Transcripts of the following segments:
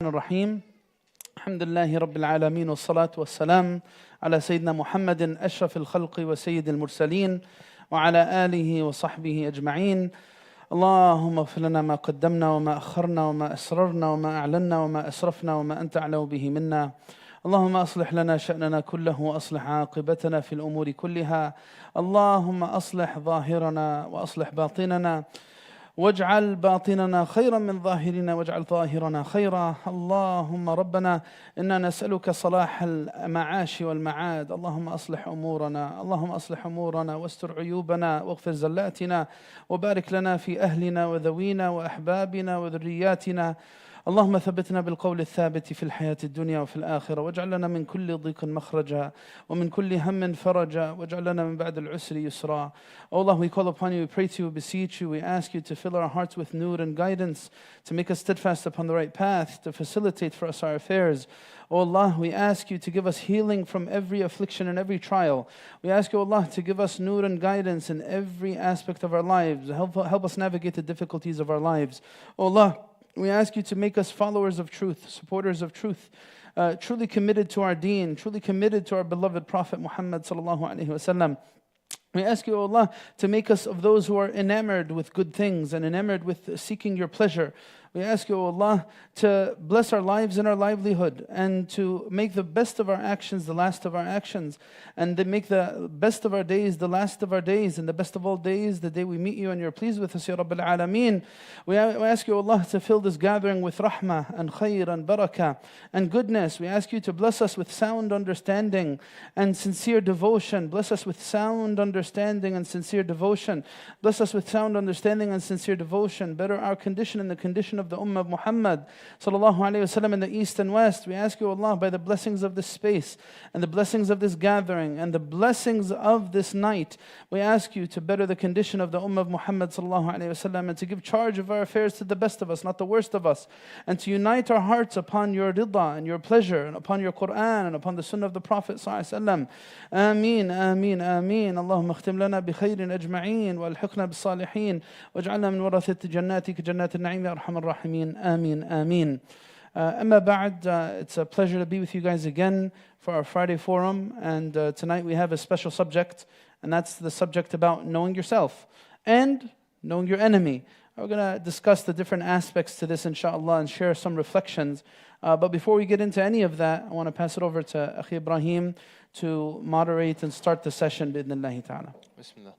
الرحيم الحمد لله رب العالمين والصلاة والسلام على سيدنا محمد أشرف الخلق وسيد المرسلين وعلى آله وصحبه أجمعين. اللهم اغفر لنا ما قدمنا وما أخرنا وما أسررنا وما أعلنا وما أسرفنا وما أنت أعلم به منا. اللهم أصلح لنا شأننا كله وأصلح عاقبتنا في الأمور كلها. اللهم أصلح ظاهرنا وأصلح باطننا واجعل باطننا خيرا من ظاهرنا واجعل ظاهرنا خيرا. اللهم ربنا إنا نسألك صلاح المعاش والمعاد. اللهم أصلح أمورنا، اللهم أصلح أمورنا واستر عيوبنا واغفر زلاتنا وبارك لنا في أهلنا وذوينا وأحبابنا وذرياتنا. اللهم ثبتنا بالقول الثابت في الحياة الدنيا وفي الآخرة، واجعل لنا من كل ضيق مخرجا ومن كل هم فرجا، واجعل لنا من بعد العسر يسرا. Oh Allah, we call upon you, we pray to you, we beseech you, we ask you to fill our hearts with nur and guidance, to make us steadfast upon the right path, to facilitate for us our affairs. Oh Allah, we ask you to give us healing from every affliction and every trial. We ask you, Allah, to give us nur and guidance in every aspect of our lives. Help us navigate the difficulties of our lives. Oh Allah, we ask you to make us followers of truth, supporters of truth, truly committed to our deen, truly committed to our beloved Prophet Muhammad sallallahu alaihi wasallam. We ask you, O Allah, to make us of those who are enamored with good things and enamored with seeking your pleasure. We ask you, O Allah, to bless our lives and our livelihood and to make the best of our actions the last of our actions, and to make the best of our days the last of our days, and the best of all days the day we meet you and you're pleased with us, Ya Rabbil Alameen. We ask you, O Allah, to fill this gathering with rahmah and khair and barakah and goodness. We ask you to bless us with sound understanding and sincere devotion. Bless us with sound understanding and sincere devotion. Bless us with sound understanding and sincere devotion. Better our condition and the condition of the Ummah of Muhammad sallallahu alayhi wasallam in the east and west. We ask you, Allah, by the blessings of this space and the blessings of this gathering and the blessings of this night, we ask you to better the condition of the Ummah of Muhammad sallallahu alayhi wasallam, and to give charge of our affairs to the best of us, not the worst of us, and to unite our hearts upon your ridha and your pleasure, and upon your Quran and upon the Sunnah of the Prophet sallallahu alayhi wasallam. Ameen, ameen, ameen. Allahumma اختم لنا بخير أجمعين والحقنا بالصالحين واجعلنا من ورثة جناتك جنات النعيم يا أرحم الراحمين. آمين, آمين. Amma ba'd, it's a pleasure to be with you guys again for our Friday forum, and tonight we have a special subject, and that's the subject about knowing yourself and knowing your enemy. We're going to discuss the different aspects to this, inshallah, and share some reflections. But before we get into any of that, I want to pass it over to Akhi Ibrahim to moderate and start the session, bi'idhnillahi ta'ala. Bismillah.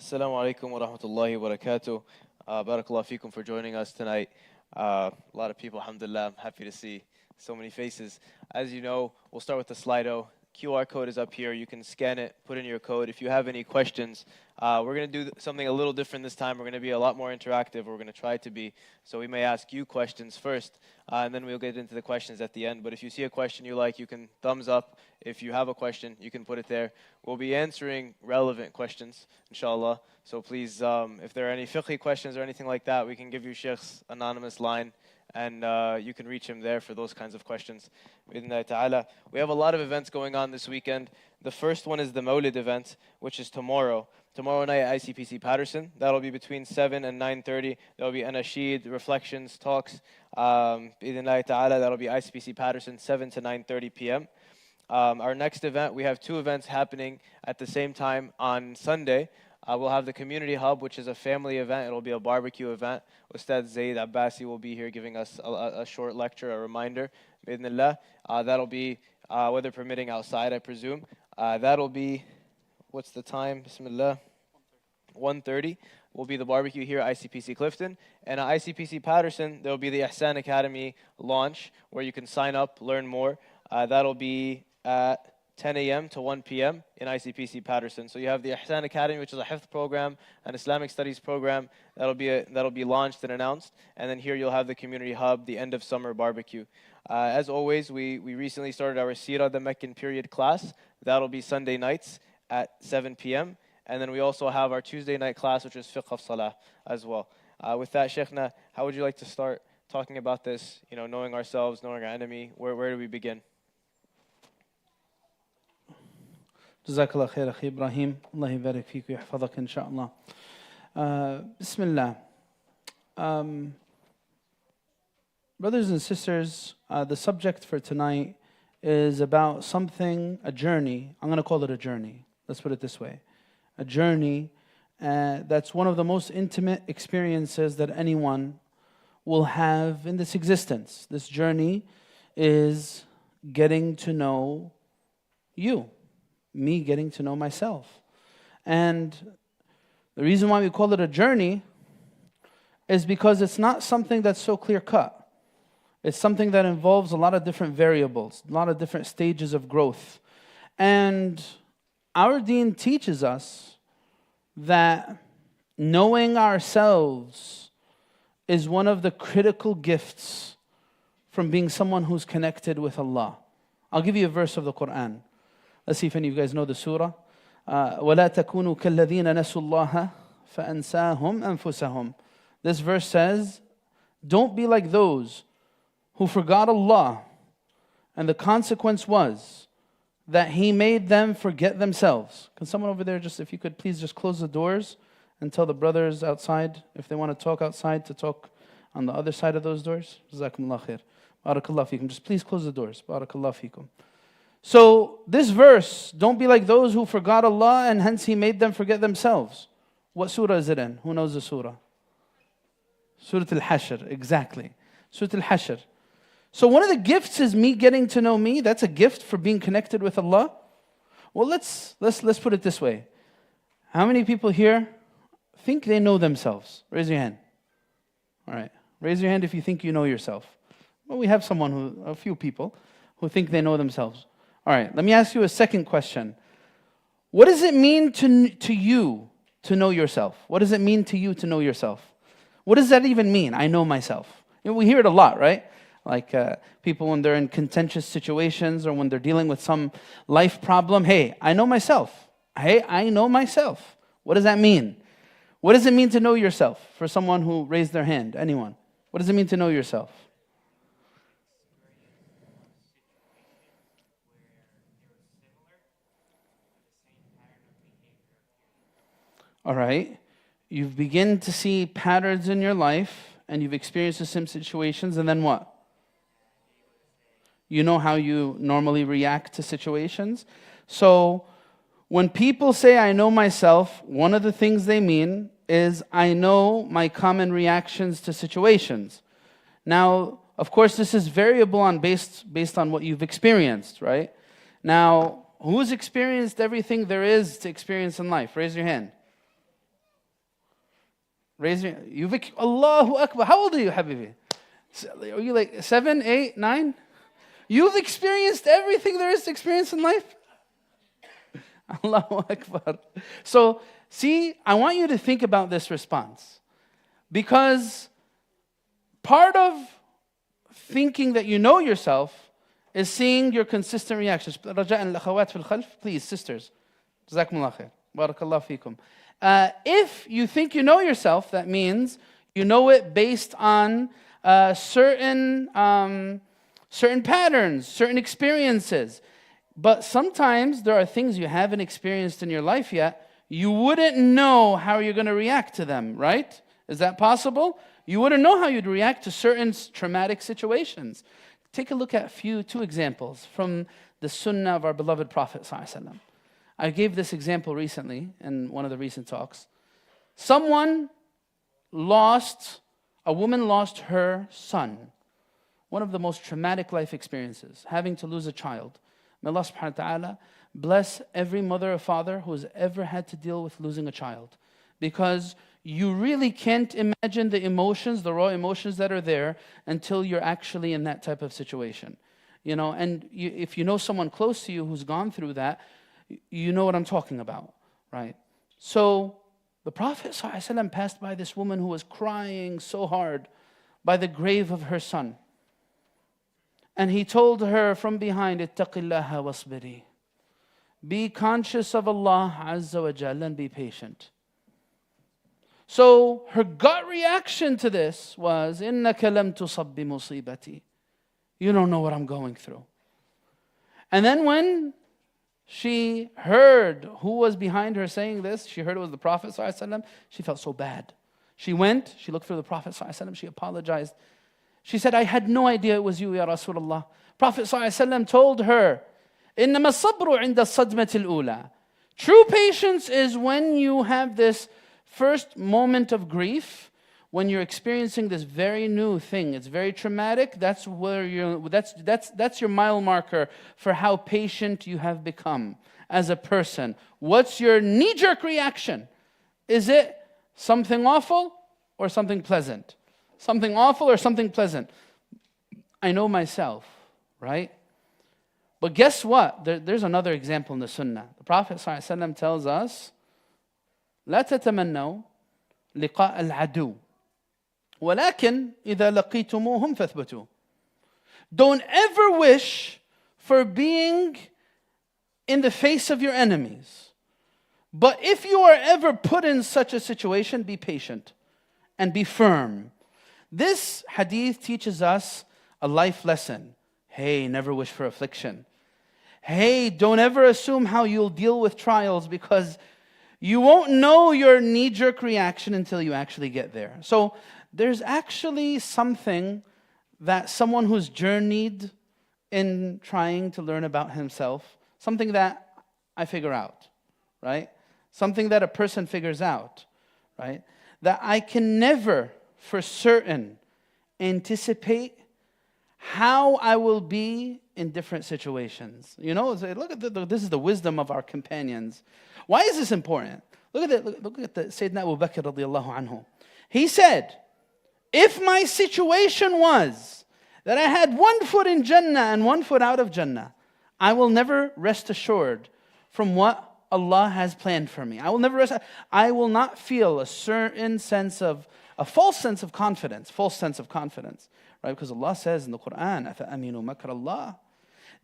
Assalamu alaikum wa rahmatullahi wa barakatuh. Barakallah feekum for joining us tonight. A lot of people, alhamdulillah. I'm happy to see so many faces. As you know, we'll start with the Slido. QR code is up here. You can scan it, put in your code. If you have any questions, we're going to do something a little different this time. We're going to be a lot more interactive. We're going to try to be. So we may ask you questions first, and then we'll get into the questions at the end. But if you see a question you like, you can thumbs up. If you have a question, you can put it there. We'll be answering relevant questions, inshallah. So please, if there are any fiqhi questions or anything like that, we can give you Shaykh's anonymous line, and you can reach him there for those kinds of questions. Bi-idhnillahi ta'ala. We have a lot of events going on this weekend. The first one is the Mawlid event, which is tomorrow. Tomorrow night at ICPC Patterson. That'll be between 7 and 9:30. There'll be anashid, reflections, talks. Bi-idhnillahi ta'ala. That'll be ICPC Patterson, 7 to 9:30 p.m. Our next event, we have two events happening at the same time on Sunday. We'll have the Community Hub, which is a family event. It'll be a barbecue event. Ustad Zaid Abbasi will be here giving us a short lecture, a reminder. Bi'idhnillah. That'll be, weather permitting, outside, I presume. That'll be, what's the time? Bismillah. 1:30 will be the barbecue here at ICPC-Clifton. And at ICPC Patterson, there'll be the Ihsan Academy launch, where you can sign up, learn more. That'll be at 10 a.m. to 1 p.m. in ICPC Patterson. So you have the Ihsan Academy, which is a Hifth program, an Islamic Studies program. That'll be launched and announced. And then here you'll have the Community Hub, the end of summer barbecue. As always, we recently started our Sirah, the Meccan period class. That'll be Sunday nights at 7 p.m. And then we also have our Tuesday night class, which is Fiqh of Salah as well. With that, Shaykhna, how would you like to start talking about this, knowing ourselves, knowing our enemy? Where do we begin? جزاك الله خير أخي إبراهيم. الله يبارك فيك ويحفظك إن شاء الله. بسم الله. Brothers and sisters, the subject for tonight is about something, a journey. I'm going to call it a journey. Let's put it this way. A journey that's one of the most intimate experiences that anyone will have in this existence. This journey is getting to know you, me getting to know myself. And the reason why we call it a journey is because it's not something that's so clear-cut. It's something that involves a lot of different variables, a lot of different stages of growth. And our deen teaches us that knowing ourselves is one of the critical gifts from being someone who's connected with Allah. I'll give you a verse of the Quran. Let's see if any of you guys know the surah. وَلَا تَكُونُوا كَالَّذِينَ نَسُوا اللَّهَ فَأَنْسَاهُمْ أَنفُسَهُمْ. This verse says, don't be like those who forgot Allah, and the consequence was that He made them forget themselves. Can someone over there just, if you could please just close the doors and tell the brothers outside, if they want to talk outside, to talk on the other side of those doors? Jazakumullah khair. Barakallah feekum. Just please close the doors. Barakallah feekum. So this verse, don't be like those who forgot Allah and hence He made them forget themselves. What surah is it in? Who knows the surah? Surah Al-Hashr, exactly. Surah Al-Hashr. So one of the gifts is me getting to know me. That's a gift for being connected with Allah. Well, let's put it this way. How many people here think they know themselves? Raise your hand. All right. Raise your hand if you think you know yourself. Well, we have a few people who think they know themselves. All right. Let me ask you a second question. What does it mean to you to know yourself? What does it mean to you to know yourself? What does that even mean? I know myself. You know, we hear it a lot, right? Like people when they're in contentious situations or when they're dealing with some life problem. Hey, I know myself. Hey, I know myself. What does that mean? What does it mean to know yourself? For someone who raised their hand, anyone. What does it mean to know yourself? All right. You've begun to see patterns in your life and you've experienced the same situations, and then what? You know how you normally react to situations. So when people say, I know myself, one of the things they mean is I know my common reactions to situations. Now, of course, this is variable based on what you've experienced, right? Now, who's experienced everything there is to experience in life? Raise your hand. Allahu Akbar. How old are you, Habibi? Are you like 7, 8, 9? You've experienced everything there is to experience in life? Allahu Akbar. So, see, I want you to think about this response. Because part of thinking that you know yourself is seeing your consistent reactions. Please, sisters. Jazakumullah khair. Barakallah feekum. If you think you know yourself, that means you know it based on certain patterns, certain experiences. But sometimes there are things you haven't experienced in your life yet. You wouldn't know how you're going to react to them, right? Is that possible? You wouldn't know how you'd react to certain traumatic situations. Take a look at two examples from the sunnah of our beloved Prophet ﷺ. I gave this example recently in one of the recent talks. A woman lost her son. One of the most traumatic life experiences, having to lose a child. May Allah subhanahu wa ta'ala bless every mother or father who has ever had to deal with losing a child. Because you really can't imagine the emotions, the raw emotions that are there until you're actually in that type of situation. You know, and if you know someone close to you who's gone through that, you know what I'm talking about, right? So the Prophet ﷺ passed by this woman who was crying so hard by the grave of her son. And he told her from behind, ittaqillaha wasbiri. Be conscious of Allah Azza wa Jalla and be patient. So her gut reaction to this was, innaka lam tusab bi musibati. You don't know what I'm going through. And then when she heard who was behind her saying this, she heard it was the Prophet ﷺ, she felt so bad. She went, she looked for the Prophet ﷺ, she apologized. She said, I had no idea it was you, Ya Rasulullah. Prophet ﷺ told her, إِنَّمَا الصَّبْرُ عِنْدَ الصَّدْمَةِ الْأُولَى. True patience is when you have this first moment of grief, when you're experiencing this very new thing. It's very traumatic. That's your mile marker for how patient you have become as a person. What's your knee-jerk reaction? Is it something awful or something pleasant? Something awful or something pleasant? I know myself, right? But guess what? There's another example in the Sunnah. The Prophet ﷺ tells us, لا تتمنوا لقاء العدو ولكن إذا لقيتموهم فاثبتوا. Don't ever wish for being in the face of your enemies. But if you are ever put in such a situation, be patient and be firm. This hadith teaches us a life lesson. Hey, never wish for affliction. Hey, don't ever assume how you'll deal with trials, because you won't know your knee-jerk reaction until you actually get there. So there's actually something that someone who's journeyed in trying to learn about himself, something that I figure out, right? Something that a person figures out, right? That I can never, for certain, anticipate how I will be in different situations. You know, look at this is the wisdom of our companions. Why is this important? Look at the Sayyidina Abu Bakr radiallahu anhu. He said, if my situation was that I had one foot in Jannah and one foot out of Jannah, I will never rest assured from what Allah has planned for me. I will not feel a certain sense of, a false sense of confidence, right? Because Allah says in the Quran, أَفَأَمِنُوا مَكْرَ اللَّهِ.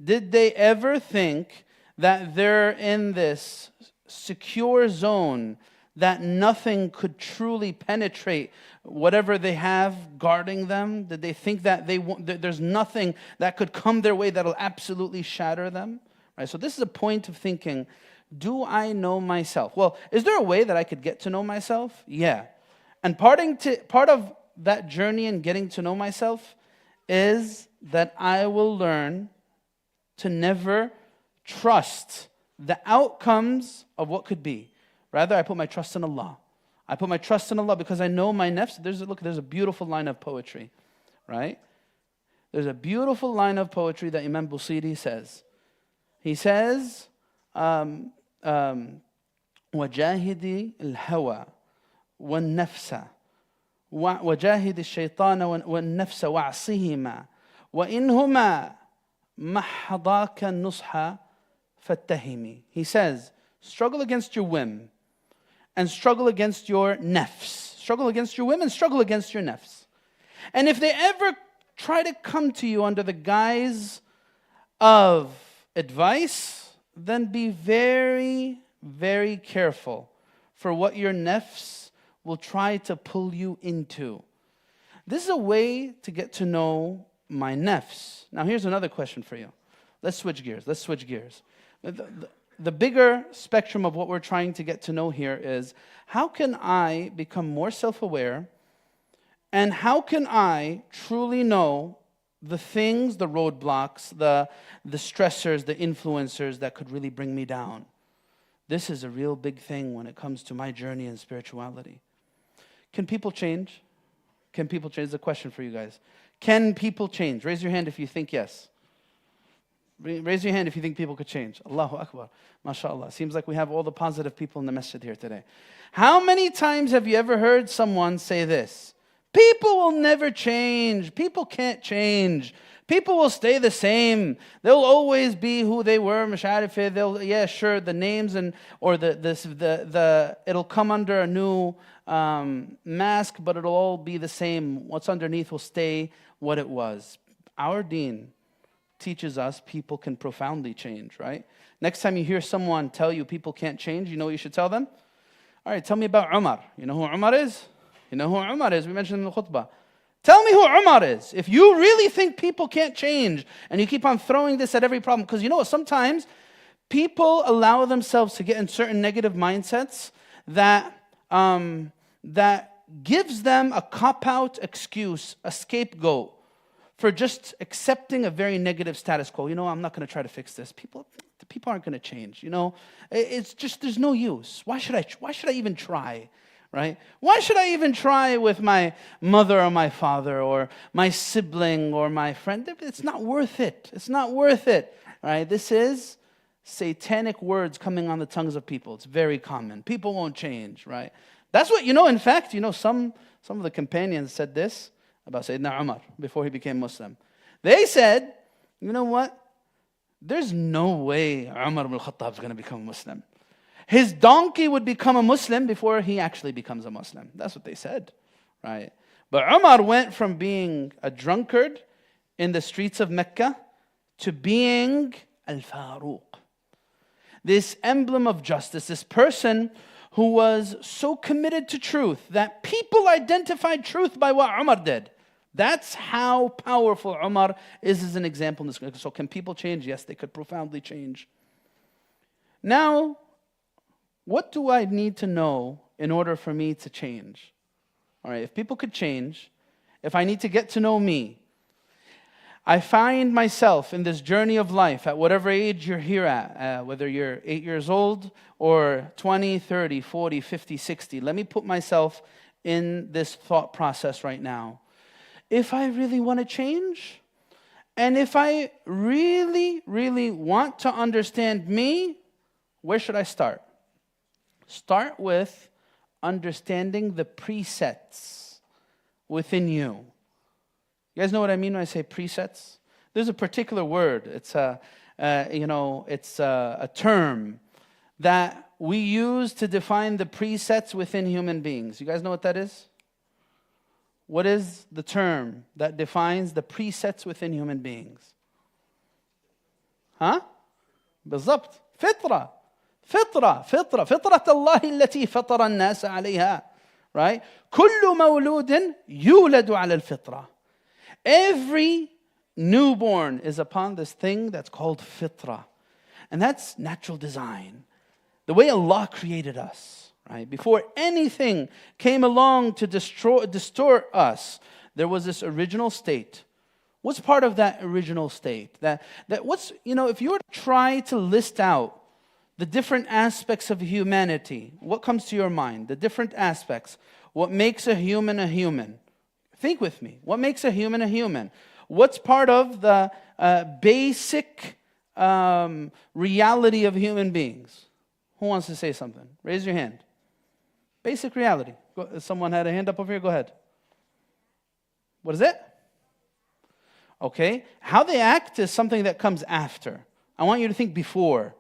Did they ever think that they're in this secure zone that nothing could truly penetrate whatever they have guarding them? Did they think that there's nothing that could come their way that'll absolutely shatter them? Right? So this is a point of thinking, do I know myself? Well, is there a way that I could get to know myself? Yeah. And part of that journey in getting to know myself is that I will learn to never trust the outcomes of what could be. Rather, I put my trust in Allah. I put my trust in Allah because I know my nafs. There's a beautiful line of poetry, right? There's a beautiful line of poetry that Imam Busiri says. He says, وَجَاهِدِ الْهَوَى وَالنَّفْسَ وَجَاهِدِ الشَّيْطَانَ وَالنَّفْسَ وَعْصِهِمَا وَإِنْهُمَا مَحَضَاكَ النُّصْحَ فَاتَّهِمِ. He says, struggle against your whim and struggle against your nafs. Struggle against your whim and struggle against your nafs. And if they ever try to come to you under the guise of advice, then be very, very careful for what your nafs will try to pull you into. This is a way to get to know my nafs. Now here's another question for you. Let's switch gears. The bigger spectrum of what we're trying to get to know here is, how can I become more self-aware, and how can I truly know the things, the roadblocks, the stressors, the influencers that could really bring me down? This is a real big thing when it comes to my journey in spirituality. Can people change? Can people change? It's a question for you guys. Can people change? Raise your hand if you think yes. Raise your hand if you think people could change. Allahu Akbar. MashaAllah. Seems like we have all the positive people in the masjid here today. How many times have you ever heard someone say this? People will never change. People can't change. People will stay the same. They'll always be who they were. Yeah, sure, the names or it'll come under a new mask, but it'll all be the same. What's underneath will stay what it was. Our deen teaches us people can profoundly change, right? Next time you hear someone tell you people can't change, you know what you should tell them? All right, tell me about Umar. You know who Umar is? You know who Umar is? We mentioned in the khutbah. Tell me who Umar is. If you really think people can't change and you keep on throwing this at every problem, because you know what, sometimes people allow themselves to get in certain negative mindsets that gives them a cop-out excuse, a scapegoat for just accepting a very negative status quo. I'm not going to try to fix this. People aren't going to change. It's just, there's no use. Why should I even try? Right? Why should I even try with my mother or my father or my sibling or my friend? It's not worth it. It's not worth it. Right? This is satanic words coming on the tongues of people. It's very common. People won't change. Right? That's what, in fact, some of the companions said this about Sayyidina Umar before he became Muslim. They said, you know what? There's no way Umar ibn al-Khattab is going to become a Muslim. His donkey would become a Muslim before he actually becomes a Muslim. That's what they said, right? But Umar went from being a drunkard in the streets of Mecca to being Al-Faruq. This emblem of justice, this person who was so committed to truth that people identified truth by what Umar did. That's how powerful Umar is as an example in this. So can people change? Yes, they could profoundly change. Now, what do I need to know in order for me to change? All right, if people could change, if I need to get to know me, I find myself in this journey of life at whatever age you're here at, whether you're 8 years old or 20, 30, 40, 50, 60. Let me put myself in this thought process right now. If I really want to change, and if I really, really want to understand me, where should I start? Start with understanding the presets within you. You guys know what I mean when I say presets? There's a particular word. It's a term that we use to define the presets within human beings. You guys know what that is? What is the term that defines the presets within human beings? بالضبط. فطرة فطرة الله التي فطر الناس عليها. Right? كل مولود يولد على الفطرة. Every newborn is upon this thing that's called fitrah. And that's natural design. The way Allah created us, right? Before anything came along to distort us, there was this original state. What's part of that original state? If you were to try to list out the different aspects of humanity, what comes to your mind? The different aspects. What makes a human a human? Think with me. What makes a human a human? What's part of the basic reality of human beings? Who wants to say something? Raise your hand. Basic reality. Someone had a hand up over here. Go ahead. What is it? Okay. How they act is something that comes after. I want you to think before.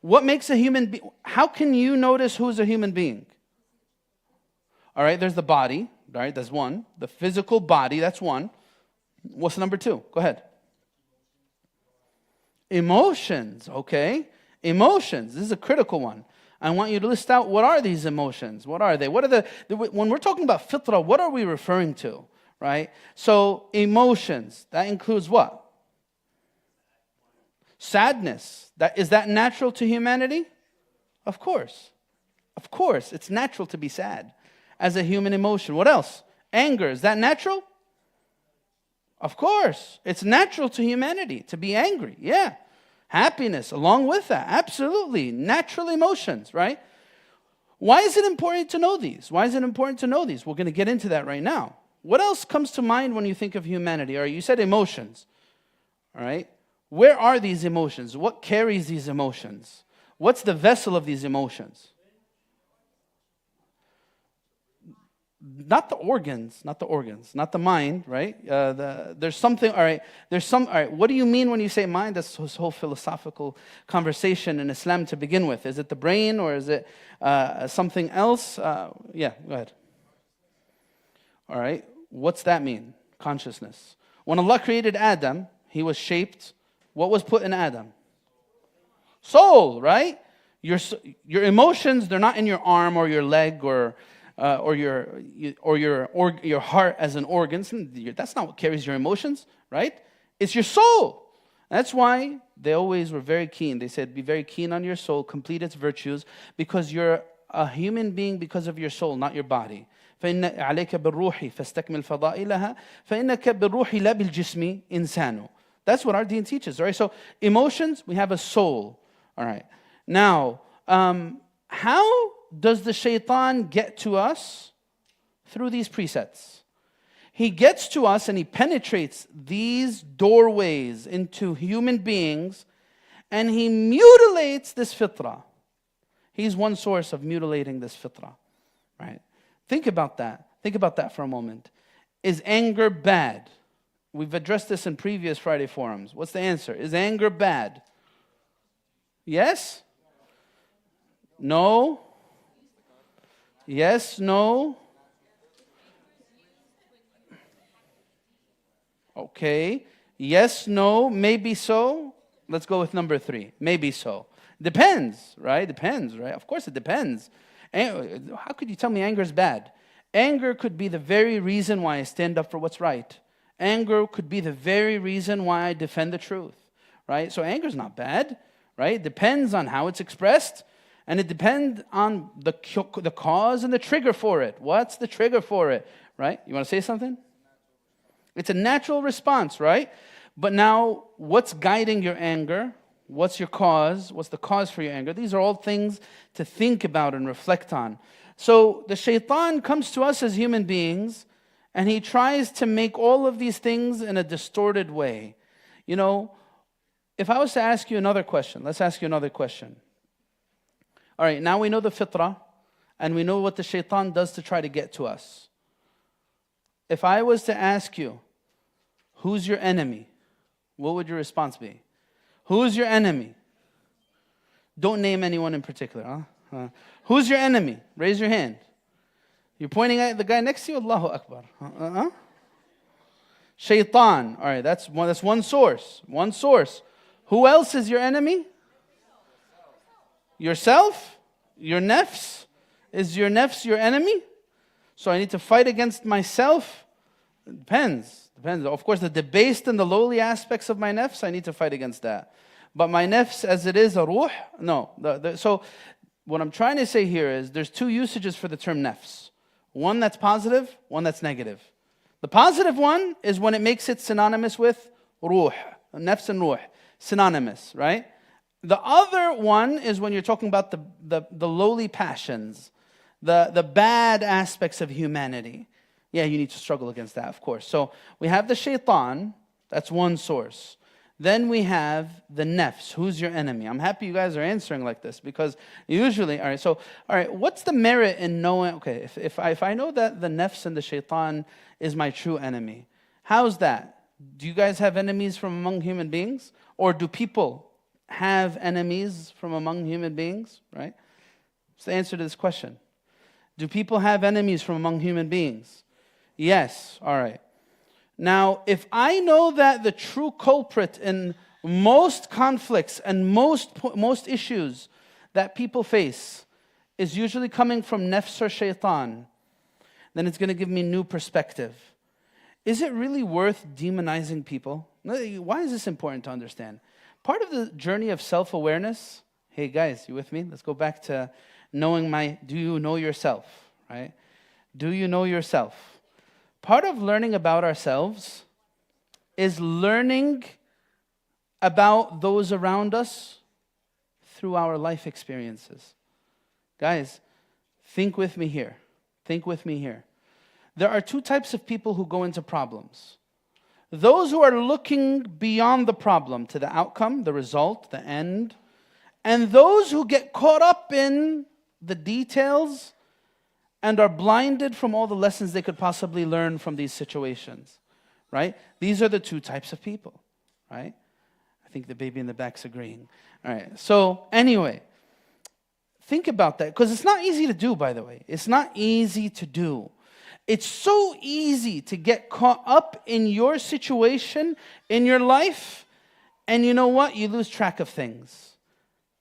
What makes a human being? How can you notice who's a human being? All right, there's the body. Right, that's one. The physical body, that's one. What's number two? Go ahead. Emotions, okay. Emotions, this is a critical one. I want you to list out, what are these emotions? What are they? When we're talking about fitrah, what are we referring to? Right? So, emotions, that includes what? Sadness. Is that natural to humanity? Of course. Of course, it's natural to be sad as a human emotion. What else? Anger, is that natural? Of course. It's natural to humanity to be angry. Yeah. Happiness along with that. Absolutely. Natural emotions, right? Why is it important to know these? Why is it important to know these? We're going to get into that right now. What else comes to mind when you think of humanity? All right, you said emotions. All right. Where are these emotions? What carries these emotions? What's the vessel of these emotions? Not the organs, not the mind, right? There's something, all right, what do you mean when you say mind? That's this whole philosophical conversation in Islam to begin with. Is it the brain or is it something else? Yeah, go ahead. All right, what's that mean? Consciousness. When Allah created Adam, he was shaped, what was put in Adam? Soul, right? Your emotions, they're not in your arm or your leg or your heart as an organ. That's not what carries your emotions, right? It's your soul. That's why they always were very keen. They said, be very keen on your soul, complete its virtues, because you're a human being because of your soul, not your body. فإن عليك بالروح فاستكمل فضائلها فإنك بالروح لا بالجسم إنسان. That's what our deen teaches, right? So emotions, we have a soul. All right. Now, how does the shaitan get to us? Through these presets. He gets to us and he penetrates these doorways into human beings and he mutilates this fitrah. He's one source of mutilating this fitrah, right? Think about that. Think about that for a moment. Is anger bad? We've addressed this in previous Friday forums. What's the answer? Is anger bad? Yes? No? Yes? No? Okay. Yes, no, maybe so. Let's go with number 3. Maybe so. Depends, right? Depends, right? Of course it depends. How could you tell me anger is bad? Anger could be the very reason why I stand up for what's right. Anger could be the very reason why I defend the truth, right? So anger is not bad, right? It depends on how it's expressed, and it depends on the cause and the trigger for it. What's the trigger for it, right? You want to say something? It's a natural response, right? But now, what's guiding your anger? What's your cause? What's the cause for your anger? These are all things to think about and reflect on. So the shaitan comes to us as human beings, and he tries to make all of these things in a distorted way. You know, if I was to ask you another question, let's ask you another question. All right, now we know the fitrah, and we know what the shaitan does to try to get to us. If I was to ask you, who's your enemy? What would your response be? Who's your enemy? Don't name anyone in particular. Who's your enemy? Raise your hand. You're pointing at the guy next to you? Allahu Akbar. Shaitan. All right, that's one source. One source. Who else is your enemy? Yourself? Your nafs? Is your nafs your enemy? So I need to fight against myself? It depends. Of course, the debased and the lowly aspects of my nafs, I need to fight against that. But my nafs as it is a ruh, no. So what I'm trying to say here is there's 2 usages for the term nafs. One that's positive, one that's negative. The positive one is when it makes it synonymous with ruh, nafs and ruh, synonymous, right? The other one is when you're talking about the lowly passions, the bad aspects of humanity. Yeah, you need to struggle against that, of course. So we have the shaitan, that's one source. Then we have the nafs, who's your enemy? I'm happy you guys are answering like this because usually, all right, what's the merit in knowing, okay, if I know that the nafs and the shaitan is my true enemy, how's that? Do you guys have enemies from among human beings? Or do people have enemies from among human beings, right? What's the answer to this question? Do people have enemies from among human beings? Yes, all right. Now, if I know that the true culprit in most conflicts and most issues that people face is usually coming from nafs or shaitan, then it's going to give me new perspective. Is it really worth demonizing people? Why is this important to understand? Part of the journey of self-awareness, hey guys, you with me? Let's go back to knowing do you know yourself, right? Do you know yourself? Part of learning about ourselves is learning about those around us through our life experiences. Guys, think with me here. Think with me here. There are 2 types of people who go into problems. Those who are looking beyond the problem to the outcome, the result, the end, and those who get caught up in the details and are blinded from all the lessons they could possibly learn from these situations, right? These are the 2 types of people, right? I think the baby in the back's agreeing. All right, so anyway, think about that, because it's not easy to do, by the way. It's not easy to do. It's so easy to get caught up in your situation, in your life, and you know what? You lose track of things.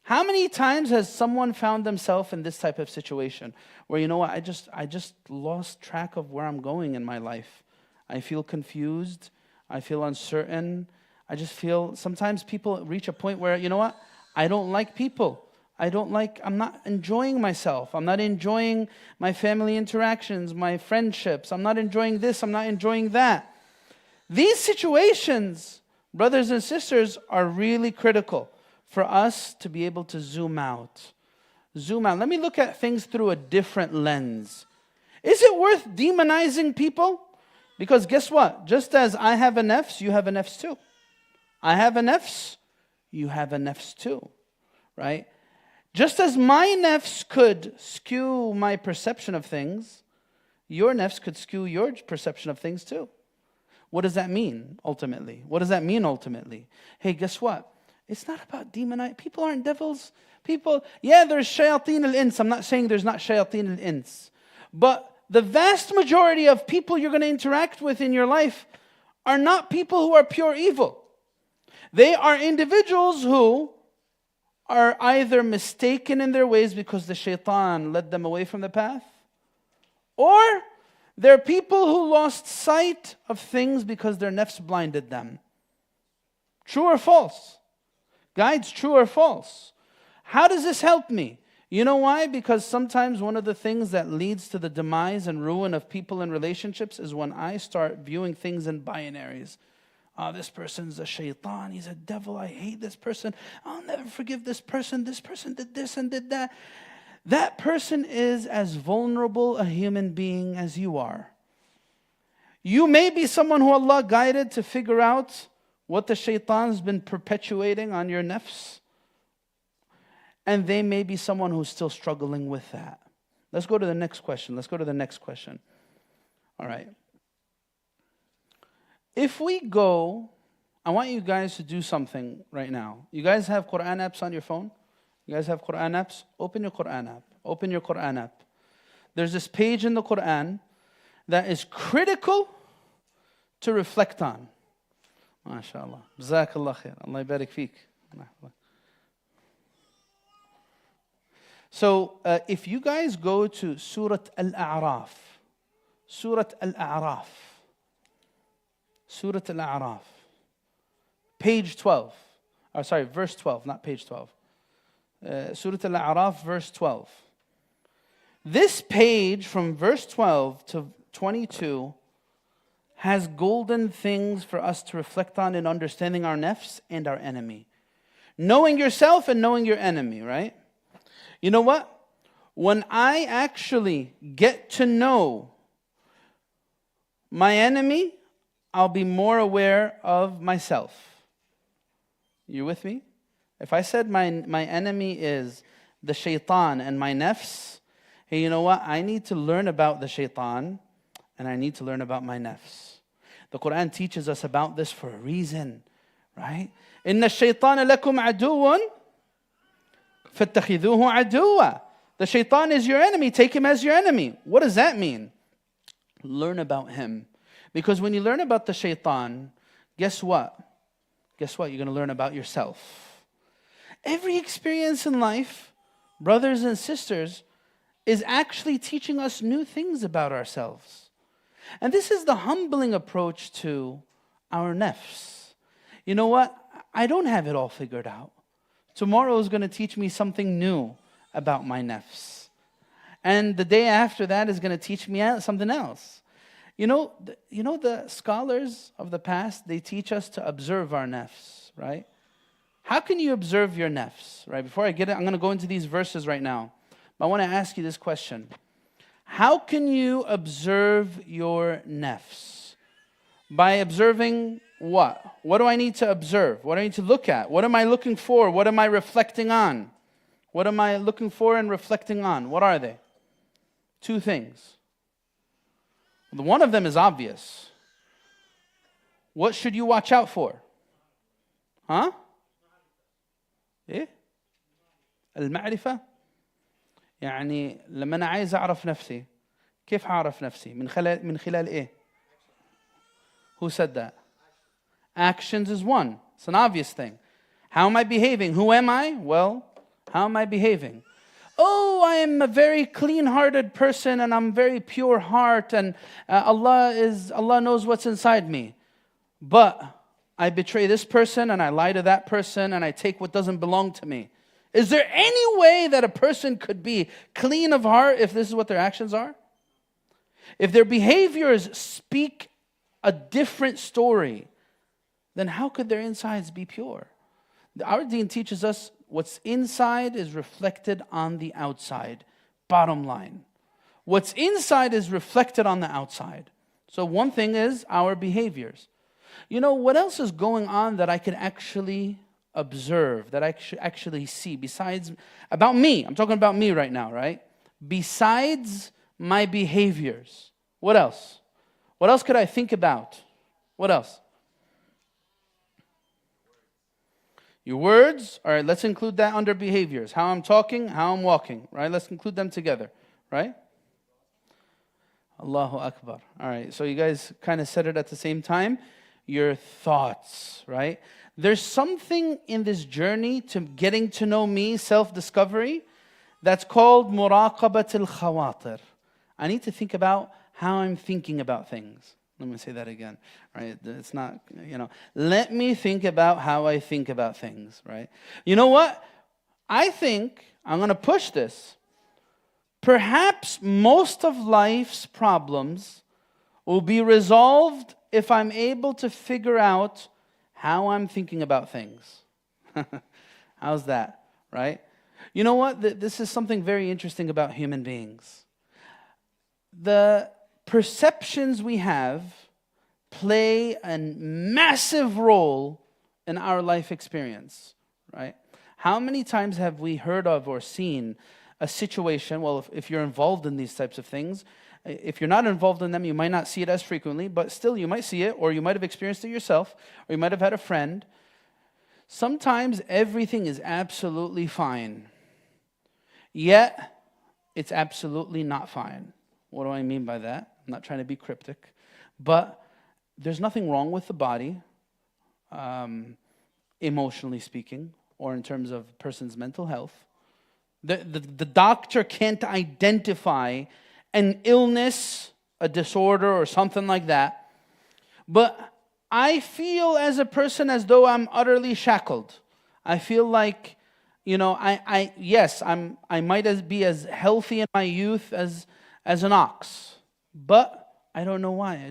How many times has someone found themselves in this type of situation where, you know what, I just lost track of where I'm going in my life. I feel confused. I feel uncertain. I just feel, sometimes people reach a point where, you know what, I don't like people. I'm not enjoying myself. I'm not enjoying my family interactions, my friendships. I'm not enjoying this, I'm not enjoying that. These situations, brothers and sisters, are really critical for us to be able to zoom out. Zoom out. Let me look at things through a different lens. Is it worth demonizing people? Because guess what? Just as I have a nafs, you have a nafs too. I have a nafs, you have a nafs too. Right? Just as my nafs could skew my perception of things, your nafs could skew your perception of things too. What does that mean ultimately? What does that mean ultimately? Hey, guess what? It's not about demonizing. People aren't devils. People, yeah, there's shayateen al-ins. I'm not saying there's not shayateen al-ins. But the vast majority of people you're going to interact with in your life are not people who are pure evil. They are individuals who are either mistaken in their ways because the shaitan led them away from the path, or they're people who lost sight of things because their nafs blinded them. True or false? Guides, true or false? How does this help me? You know why? Because sometimes one of the things that leads to the demise and ruin of people in relationships is when I start viewing things in binaries. This person's a shaitan, he's a devil, I hate this person, I'll never forgive this person did this and did that. That person is as vulnerable a human being as you are. You may be someone who Allah guided to figure out what the shaitan's been perpetuating on your nafs, and they may be someone who's still struggling with that. Let's go to the next question. All right. If we go, I want you guys to do something right now. You guys have Quran apps on your phone? You guys have Quran apps? Open your Quran app. There's this page in the Quran that is critical to reflect on. MashaAllah. Jazakallah khair. Allah yabarik feek. So, if you guys go to Surah Al-A'raf, page 12. Verse 12, not page 12. Surah Al-A'raf, verse 12. This page from verse 12 to 22 has golden things for us to reflect on in understanding our nafs and our enemy. Knowing yourself and knowing your enemy, right? You know what? When I actually get to know my enemy, I'll be more aware of myself. You with me? If I said my enemy is the shaitan and my nafs, hey, you know what? I need to learn about the shaitan and I need to learn about my nafs. The Quran teaches us about this for a reason, right? إِنَّ الشَّيْطَانَ لَكُمْ عَدُوٌ فَاتَّخِذُوهُ عَدُوًا. The shaitan is your enemy. Take him as your enemy. What does that mean? Learn about him. Because when you learn about the shaitan, guess what? You're going to learn about yourself. Every experience in life, brothers and sisters, is actually teaching us new things about ourselves. And this is the humbling approach to our nafs. You know what? I don't have it all figured out. Tomorrow is going to teach me something new about my nafs. And the day after that is going to teach me something else. You know the scholars of the past, they teach us to observe our nafs, right? How can you observe your nafs, right? Before I get it, I'm going to go into these verses right now. But I want to ask you this question. How can you observe your nafs? By observing what? What do I need to observe? What do I need to look at? What am I looking for? What am I reflecting on? What am I looking for and reflecting on? What are they? Two things. One of them is obvious. What should you watch out for? Huh? إيه؟ المعرفة. يعني لما أنا عايز أعرف نفسي كيف أعرف نفسي؟ من خلال إيه؟ Who said that? Actions is one. It's an obvious thing. How am I behaving? Who am I? Well, how am I behaving? Oh, I am a very clean-hearted person and I'm very pure heart and Allah knows what's inside me. But I betray this person and I lie to that person and I take what doesn't belong to me. Is there any way that a person could be clean of heart if this is what their actions are? If their behaviors speak a different story, then how could their insides be pure? Our deen teaches us what's inside is reflected on the outside. Bottom line. What's inside is reflected on the outside. So one thing is our behaviors. You know, what else is going on that I can actually observe, that I actually see besides, about me? I'm talking about me right now, right? Besides my behaviors. What else? What else could I think about? What else? Your words, all right, let's include that under behaviors. How I'm talking, how I'm walking, right? Let's include them together, right? Allahu Akbar. All right, so you guys kind of said it at the same time. Your thoughts, right? There's something in this journey to getting to know me, self-discovery, that's called muraqabat al-khawatir. I need to think about how I'm thinking about things. Let me say that again, right? It's not, let me think about how I think about things, right? You know what? I think, I'm going to push this. Perhaps most of life's problems will be resolved if I'm able to figure out how I'm thinking about things. How's that, right? You know what? This is something very interesting about human beings. The perceptions we have play a massive role in our life experience, right? How many times have we heard of or seen a situation, well, if you're involved in these types of things, if you're not involved in them, you might not see it as frequently, but still you might see it, or you might have experienced it yourself, or you might have had a friend. Sometimes everything is absolutely fine, yet it's absolutely not fine. What do I mean by that? I'm not trying to be cryptic, but there's nothing wrong with the body, emotionally speaking, or in terms of a person's mental health. The doctor can't identify an illness, a disorder, or something like that. But I feel as a person as though I'm utterly shackled. I feel like, I might be as healthy in my youth as an ox. But I don't know why.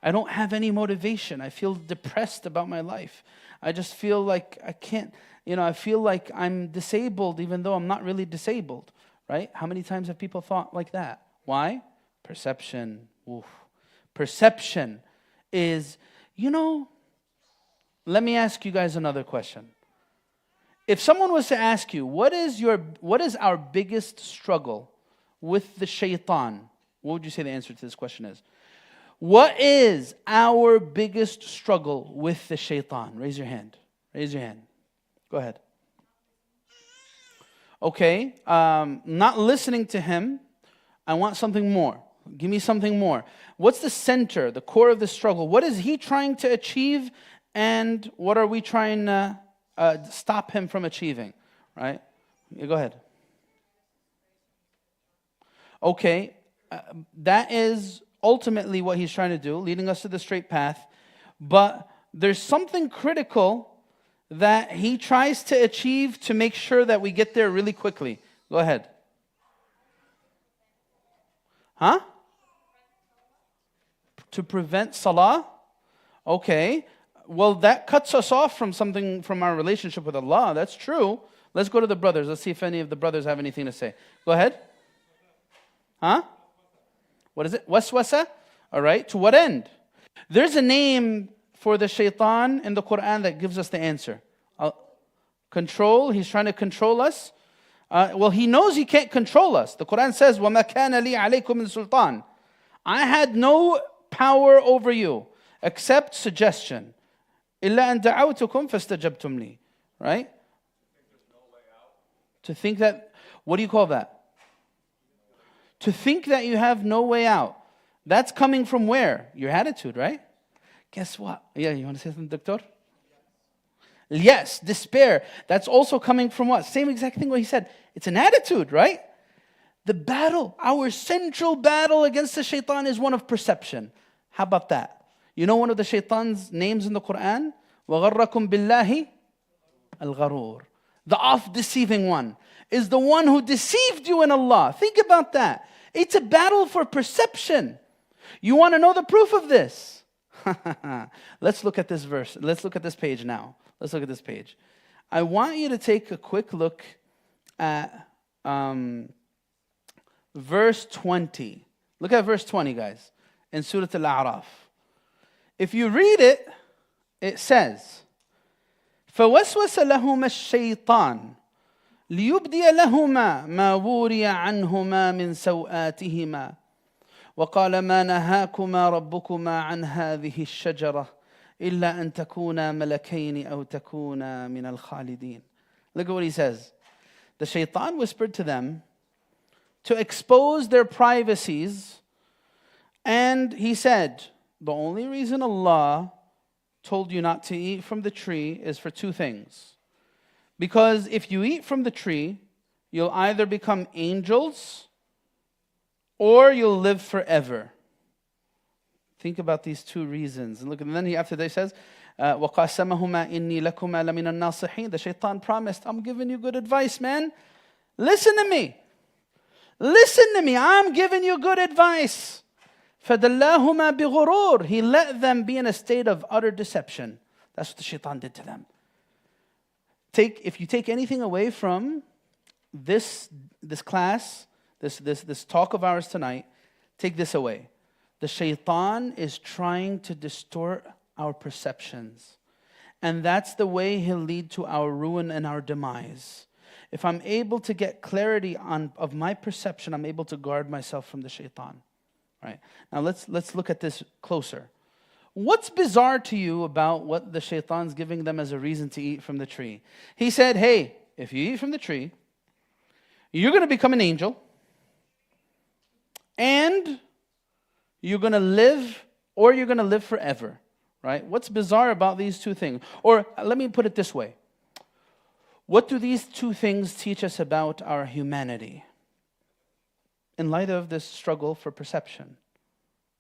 I don't have any motivation. I feel depressed about my life. I just feel like I can't, I feel like I'm disabled even though I'm not really disabled, right? How many times have people thought like that? Why? Perception. Oof. Perception is, let me ask you guys another question. If someone was to ask you, what is our biggest struggle with the shaitan? What would you say the answer to this question is? What is our biggest struggle with the shaitan? Raise your hand. Raise your hand. Go ahead. Okay. Not listening to him. I want something more. Give me something more. What's the center, the core of the struggle? What is he trying to achieve, and what are we trying to stop him from achieving? Right? Yeah, go ahead. Okay. That is ultimately what he's trying to do, leading us to the straight path. But there's something critical that he tries to achieve to make sure that we get there really quickly. Go ahead. Huh? To prevent salah? Okay. Well, that cuts us off from our relationship with Allah. That's true. Let's go to the brothers. Let's see if any of the brothers have anything to say. Go ahead. Huh? What is it? Waswasa? All right. To what end? There's a name for the shaitan in the Quran that gives us the answer. Control. He's trying to control us. Well, he knows he can't control us. The Quran says, وَمَا كَانَ لِي عَلَيْكُمْ مِنْ سُلْطَانٍ. I had no power over you except suggestion. إِلَّا أَن دَعَوْتُكُمْ فَاسْتَجَبْتُمْ لِي. Right? To think that, what do you call that? To think that you have no way out. That's coming from where? Your attitude, right? Guess what? Yeah, you want to say something, Doctor? Yes, despair. That's also coming from what? Same exact thing what he said. It's an attitude, right? The battle, our central battle against the shaitan is one of perception. How about that? You know one of the shaitan's names in the Quran? وَغَرَّكُمْ بِاللَّهِ الْغَرُورِ. the oft-deceiving one, is the one who deceived you in Allah. Think about that. It's a battle for perception. You want to know the proof of this? Let's look at this verse. Let's look at this page now. Let's look at this page. I want you to take a quick look at verse 20. Look at verse 20, guys, in Surah Al-A'raf. If you read it, it says, فَوَسْوَسَ لَهُمَا الشَّيْطَانُ لِيُبْدِيَ لَهُمَا مَا وُورِيَ عَنْهُمَا مِنْ سَوْآتِهِمَا وَقَالَ مَا نَهَاكُمَا رَبُّكُمَا عَنْ هَذِهِ الشَّجَرَةِ إِلَّا أَن تَكُونَا مَلَكَيْنِ أَوْ تَكُونَا مِنَ الْخَالِدِينَ. Look at what he says. The shaitan whispered to them to expose their privacies, and he said, the only reason Allah told you not to eat from the tree is for two things. Because if you eat from the tree, you'll either become angels or you'll live forever. Think about these two reasons. And look, and then after that he says, وَقَاسَمَهُمَا إِنِّي لَكُمَا لَمِنَ النَّاصِحِينَ. The shaitan promised, I'm giving you good advice, man. Listen to me. Listen to me. I'm giving you good advice. فَدَلَّاهُمَا بِغُرُورٍ. He let them be in a state of utter deception. That's what the shaitan did to them. If you take anything away from this class, this talk of ours tonight, take this away. The shaitan is trying to distort our perceptions. And that's the way he'll lead to our ruin and our demise. If I'm able to get clarity of my perception, I'm able to guard myself from the shaitan. Right. Now let's look at this closer. What's bizarre to you about what the shaitan's giving them as a reason to eat from the tree? He said, hey, if you eat from the tree, you're going to become an angel, and you're going to live, or you're going to live forever. Right? What's bizarre about these two things? Or let me put it this way. What do these two things teach us about our humanity? In light of this struggle for perception,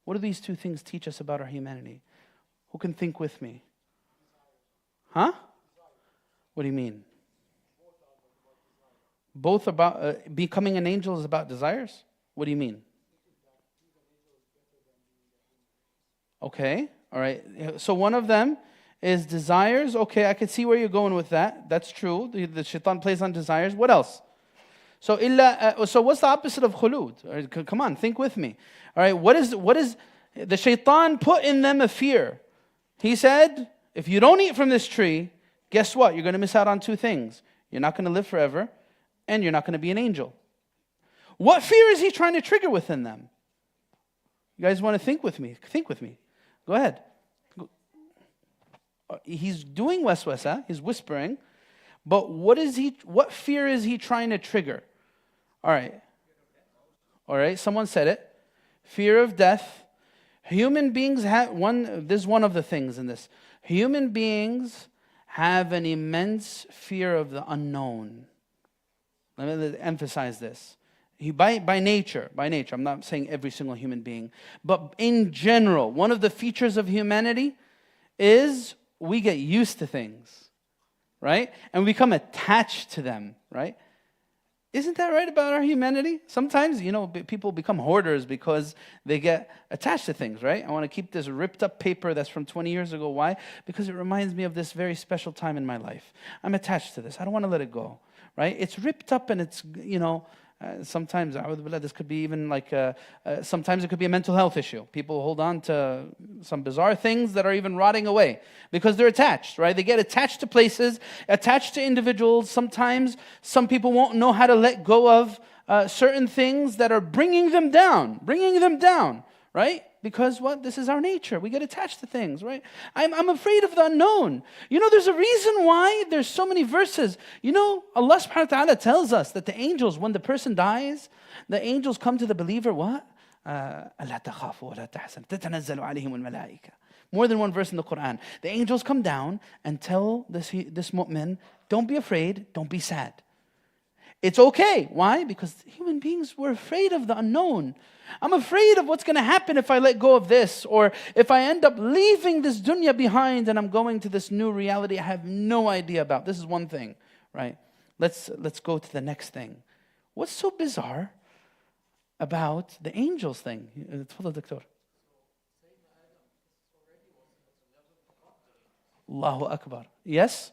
what do these two things teach us about our humanity? Who can think with me? Huh? What do you mean? Both about becoming an angel is about desires? What do you mean? Okay, all right. So one of them is desires. Okay, I can see where you're going with that. That's true. The shaitan plays on desires. What else? So what's the opposite of khulud? Come on, think with me. All right, what is the shaitan put in them a fear? He said, if you don't eat from this tree, guess what? You're going to miss out on two things. You're not going to live forever, and you're not going to be an angel. What fear is he trying to trigger within them? You guys want to think with me? Think with me. Go ahead. He's doing waswasa, he's whispering, but what fear is he trying to trigger? All right, someone said it. Fear of death. Human beings have this is one of the things in this. Human beings have an immense fear of the unknown. Let me emphasize this. By nature, I'm not saying every single human being, but in general, one of the features of humanity is we get used to things, right? And we become attached to them, right? Isn't that right about our humanity? Sometimes, people become hoarders because they get attached to things, right? I want to keep this ripped up paper that's from 20 years ago. Why? Because it reminds me of this very special time in my life. I'm attached to this. I don't want to let it go, right? It's ripped up and it's, sometimes, this could be even like, sometimes it could be a mental health issue. People hold on to some bizarre things that are even rotting away because they're attached, right? They get attached to places, attached to individuals. Sometimes some people won't know how to let go of certain things that are bringing them down, right? Because what? This is our nature. We get attached to things, right? I'm afraid of the unknown. There's a reason why there's so many verses. Allah subhanahu wa ta'ala tells us that the angels, when the person dies, the angels come to the believer, what? أَلَا تَخَافُوا وَلَا تَحْزَنُوا تَتَنَزَّلُ عَلَيْهِمُ الْمَلَائِكَةُ. More than one verse in the Quran. The angels come down and tell this mu'min, don't be afraid, don't be sad. It's okay. Why? Because human beings were afraid of the unknown. I'm afraid of what's going to happen if I let go of this, or if I end up leaving this dunya behind and I'm going to this new reality I have no idea about. This is one thing, right? let's go to the next thing. What's so bizarre about the angels thing? تفضل دكتور. Allahu Akbar. Yes?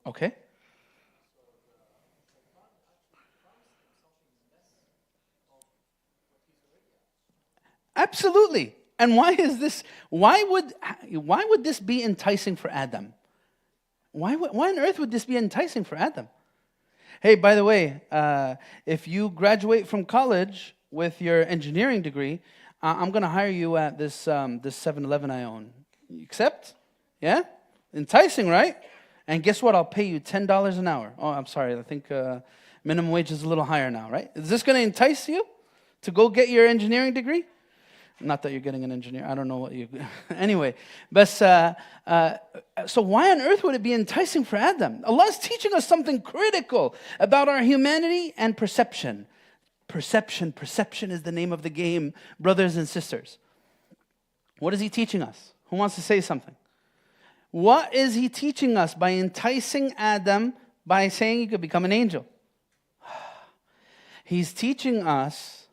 Okay. Absolutely. And why is this? Why would this be enticing for Adam? Why on earth would this be enticing for Adam? Hey, by the way, if you graduate from college with your engineering degree, I'm going to hire you at this 7-Eleven I own. You accept? Yeah? Enticing, right? And guess what? I'll pay you $10 an hour. Oh, I'm sorry. I think minimum wage is a little higher now, right? Is this going to entice you to go get your engineering degree? Not that you're getting an engineer. I don't know what you... Anyway, but so why on earth would it be enticing for Adam? Allah is teaching us something critical about our humanity and perception. Perception is the name of the game, brothers and sisters. What is He teaching us? Who wants to say something? What is He teaching us by enticing Adam by saying he could become an angel? He's teaching us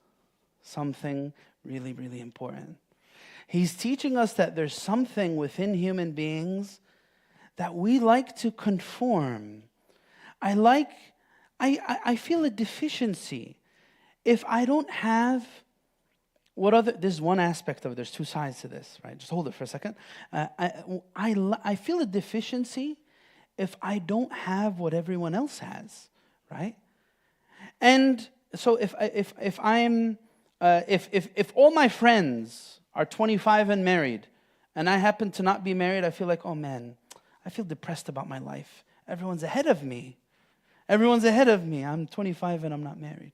something really, really important. He's teaching us that there's something within human beings that we like to conform. I feel a deficiency if I don't have there's one aspect of it, there's two sides to this, right? Just hold it for a second. I feel a deficiency if I don't have what everyone else has, right? And so if all my friends are 25 and married, and I happen to not be married, I feel like, oh man, I feel depressed about my life. Everyone's ahead of me. I'm 25 and I'm not married.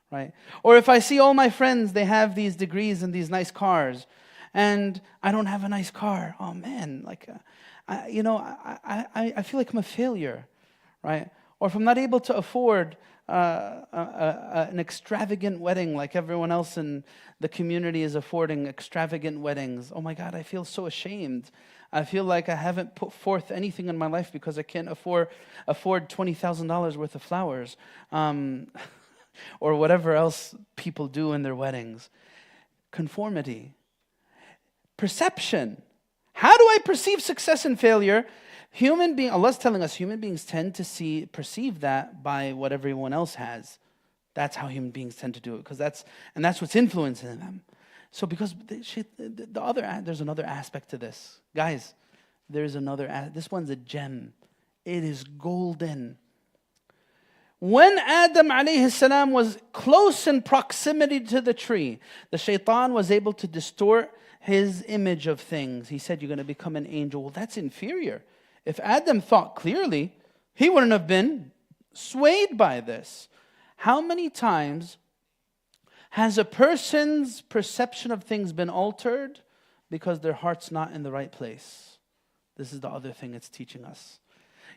Right? Or if I see all my friends, they have these degrees and these nice cars, and I don't have a nice car. Oh man, I feel like I'm a failure, right? Or if I'm not able to afford an extravagant wedding like everyone else in the community is affording extravagant weddings, oh my God, I feel so ashamed. I feel like I haven't put forth anything in my life because I can't afford $20,000 worth of flowers. Or whatever else people do in their weddings. Conformity. Perception. How do I perceive success and failure? Allah's telling us human beings tend to perceive that by what everyone else has. That's how human beings tend to do it, because that's what's influencing them. So because there's another aspect to this. Guys, this one's a gem. It is golden. When Adam alayhi salam was close in proximity to the tree, the shaitan was able to distort his image of things. He said, you're going to become an angel. Well, that's inferior. If Adam thought clearly, he wouldn't have been swayed by this. How many times has a person's perception of things been altered because their heart's not in the right place? This is the other thing it's teaching us.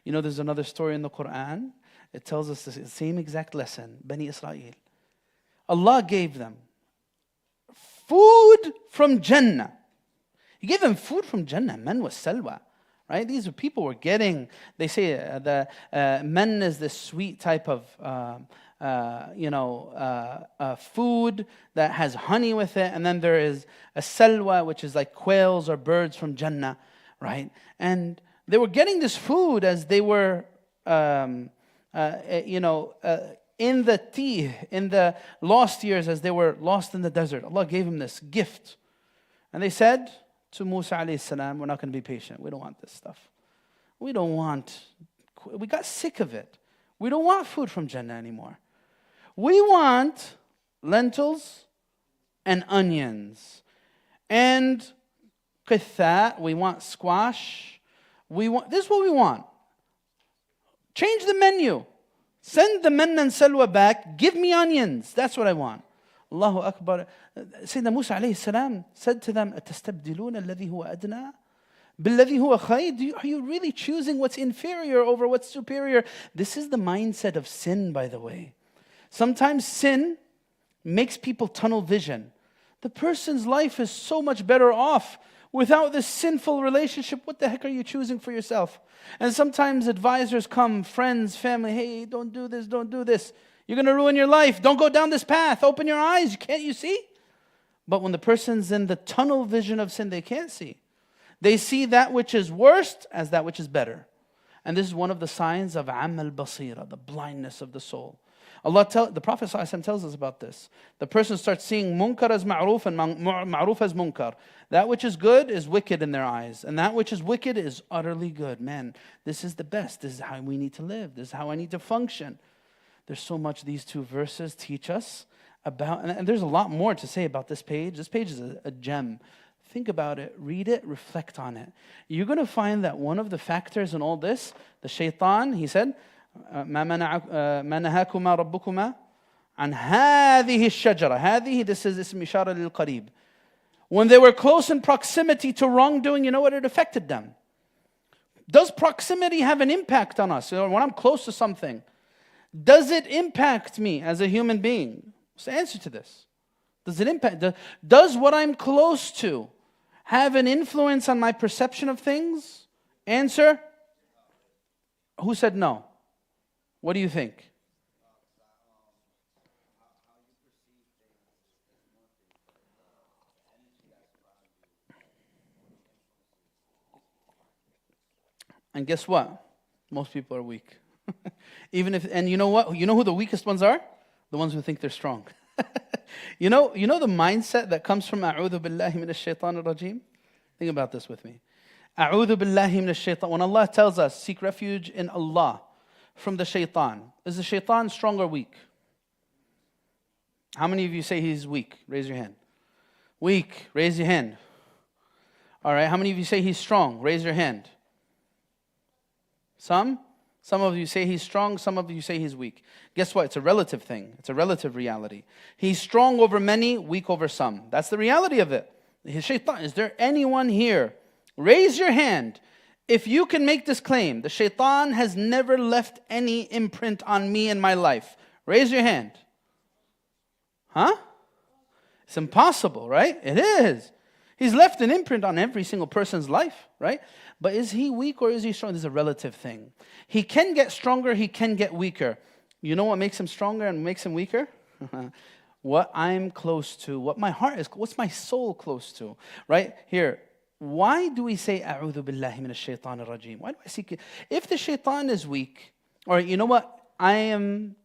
You know, there's another story in the Quran. It tells us the same exact lesson. Bani Israel. Allah gave them food from Jannah. He gave them food from Jannah. Man was salwa. Right? These are people were getting, they say the man is this sweet type of food that has honey with it. And then there is a salwa, which is like quails or birds from Jannah. Right? And they were getting this food as they were... in the lost years as they were lost in the desert. Allah gave him this gift. And they said to Musa alayhi salam, we're not going to be patient. We don't want this stuff. We got sick of it. We don't want food from Jannah anymore. We want lentils and onions. And qitha, we want squash. This is what we want. Change the menu. Send the manna and salwa back. Give me onions. That's what I want. Allahu Akbar. Sayyidina Musa alayhi salam said to them, أَتَسْتَبْدِلُونَ الَّذِي هُوَ أَدْنَى بِالَّذِي هُوَ خَيْرٌ? Are you really choosing what's inferior over what's superior? This is the mindset of sin, by the way. Sometimes sin makes people tunnel vision. The person's life is so much better off Without this sinful relationship, what the heck are you choosing for yourself? And sometimes advisors come, friends, family, hey, don't do this, don't do this. You're going to ruin your life. Don't go down this path. Open your eyes. Can't you see? But when the person's in the tunnel vision of sin, they can't see. They see that which is worst as that which is better. And this is one of the signs of amal basira, the blindness of the soul. The Prophet ﷺ tells us about this. The person starts seeing munkar as ma'ruf and ma'ruf as munkar. That which is good is wicked in their eyes. And that which is wicked is utterly good. Man, this is the best. This is how we need to live. This is how I need to function. There's so much these two verses teach us about. And there's a lot more to say about this page. This page is a gem. Think about it, read it, reflect on it. You're going to find that one of the factors in all this, the shaitan, he said, ما نهاكما ربكما عن هذه الشجرة. هذه, this is اسم إشارة للقريب. When they were close in proximity to wrongdoing, you know what? It affected them. Does proximity have an impact on us? When I'm close to something, does it impact me as a human being? What's the answer to this? Does it impact? Does what I'm close to have an influence on my perception of things? Answer? Who said no? What do you think? And guess what? Most people are weak. Even if, and you know what? You know who the weakest ones are? The ones who think they're strong. You know the mindset that comes from A'udhu billahi minash shaitanir rajim? Think about this with me. A'udhu billahi minash shaitan. When Allah tells us, seek refuge in Allah from the shaitan. Is the shaitan strong or weak? How many of you say he's weak? Raise your hand. Weak. Raise your hand. All right. How many of you say he's strong? Raise your hand. Some? Some of you say he's strong, some of you say he's weak. Guess what? It's a relative thing. It's a relative reality. He's strong over many, weak over some. That's the reality of it. His shaitan, is there anyone here? Raise your hand. If you can make this claim, the shaitan has never left any imprint on me in my life. Raise your hand. Huh? It's impossible, right? It is. He's left an imprint on every single person's life, right? But is he weak or is he strong? This is a relative thing. He can get stronger, he can get weaker. You know what makes him stronger and makes him weaker? What I'm close to, what my heart is, what's my soul close to, right? Here, why do we say, A'udhu billahi minash shaitanir rajim? Why do I seek it? If the shaitan is weak, or you know what? I am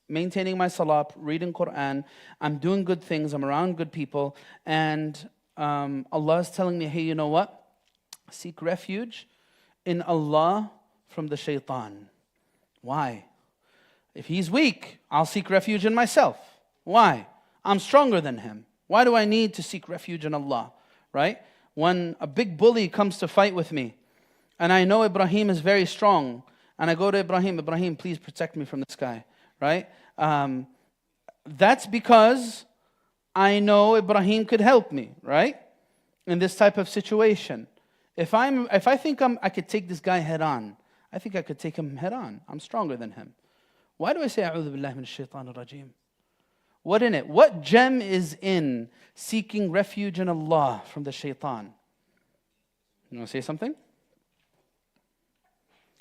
maintaining my salah, reading Quran, I'm doing good things, I'm around good people, and Allah is telling me, hey, you know what? Seek refuge in Allah from the shaitan. Why? If he's weak, I'll seek refuge in myself. Why? I'm stronger than him. Why do I need to seek refuge in Allah? Right? When a big bully comes to fight with me, and I know Ibrahim is very strong, and I go to Ibrahim, Ibrahim, please protect me from this guy. Right? That's because I know Ibrahim could help me, right? In this type of situation. If I think I could take this guy head on, I think I could take him head on. I'm stronger than him. Why do I say A'udhu billahi minash shaitanir rajim? What in it? What gem is in seeking refuge in Allah from the shaitan? You want to say something?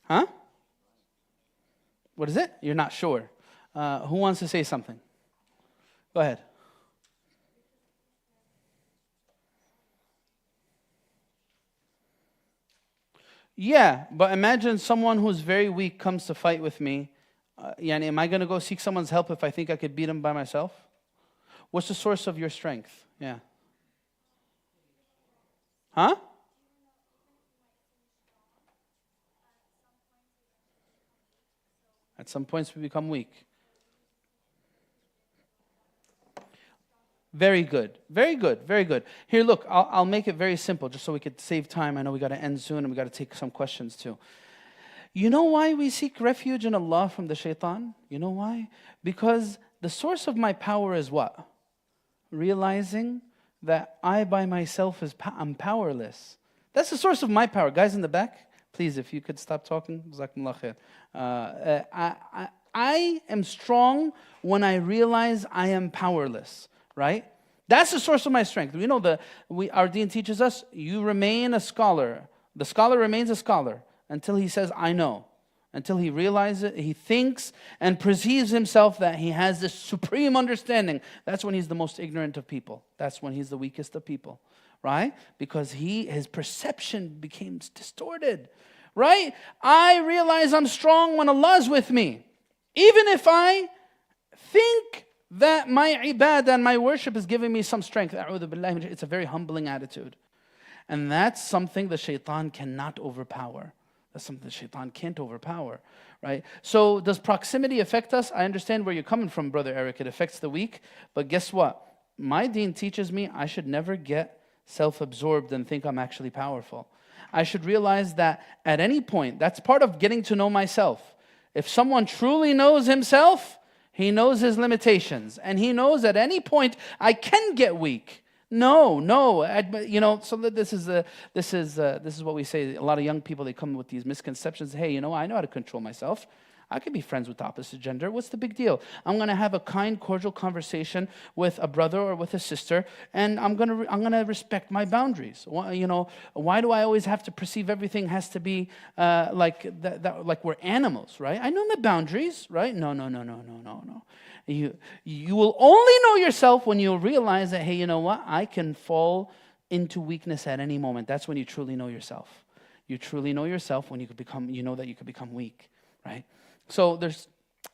Huh? What is it? You're not sure. Who wants to say something? Go ahead. Yeah, but imagine someone who's very weak comes to fight with me. Am I going to go seek someone's help if I think I could beat him by myself? What's the source of your strength? Yeah. Huh? At some points we become weak. Very good, very good, very good. Here, look, I'll make it very simple just so we could save time. I know we got to end soon and we got to take some questions too. You know why we seek refuge in Allah from the shaitan? You know why? Because the source of my power is what? Realizing that I by myself I'm powerless. That's the source of my power. Guys in the back, please, if you could stop talking. Jazakumullah khair. I am strong when I realize I am powerless. Right? That's the source of my strength. We know our deen teaches us, you remain a scholar. The scholar remains a scholar until he says, I know. Until he realizes it, he thinks and perceives himself that he has this supreme understanding. That's when he's the most ignorant of people. That's when he's the weakest of people, right? Because his perception became distorted, right? I realize I'm strong when Allah is with me. Even if I think that my ibadah and my worship is giving me some strength. It's a very humbling attitude. And that's something the shaitan cannot overpower. That's something the shaitan can't overpower, right? So does proximity affect us? I understand where you're coming from, Brother Eric. It affects the weak. But guess what? My deen teaches me I should never get self-absorbed and think I'm actually powerful. I should realize that at any point, that's part of getting to know myself. If someone truly knows himself, he knows his limitations. And he knows at any point I can get weak. No. So this is what we say. A lot of young people, they come with these misconceptions. Hey, I know how to control myself. I could be friends with the opposite gender. What's the big deal? I'm going to have a kind, cordial conversation with a brother or with a sister, and I'm going to respect my boundaries. Why do I always have to perceive everything has to be like we're animals, right? I know my boundaries, right? No. You will only know yourself when you realize that, hey, you know what? I can fall into weakness at any moment. That's when you truly know yourself. You truly know yourself when you know that you could become weak, right? So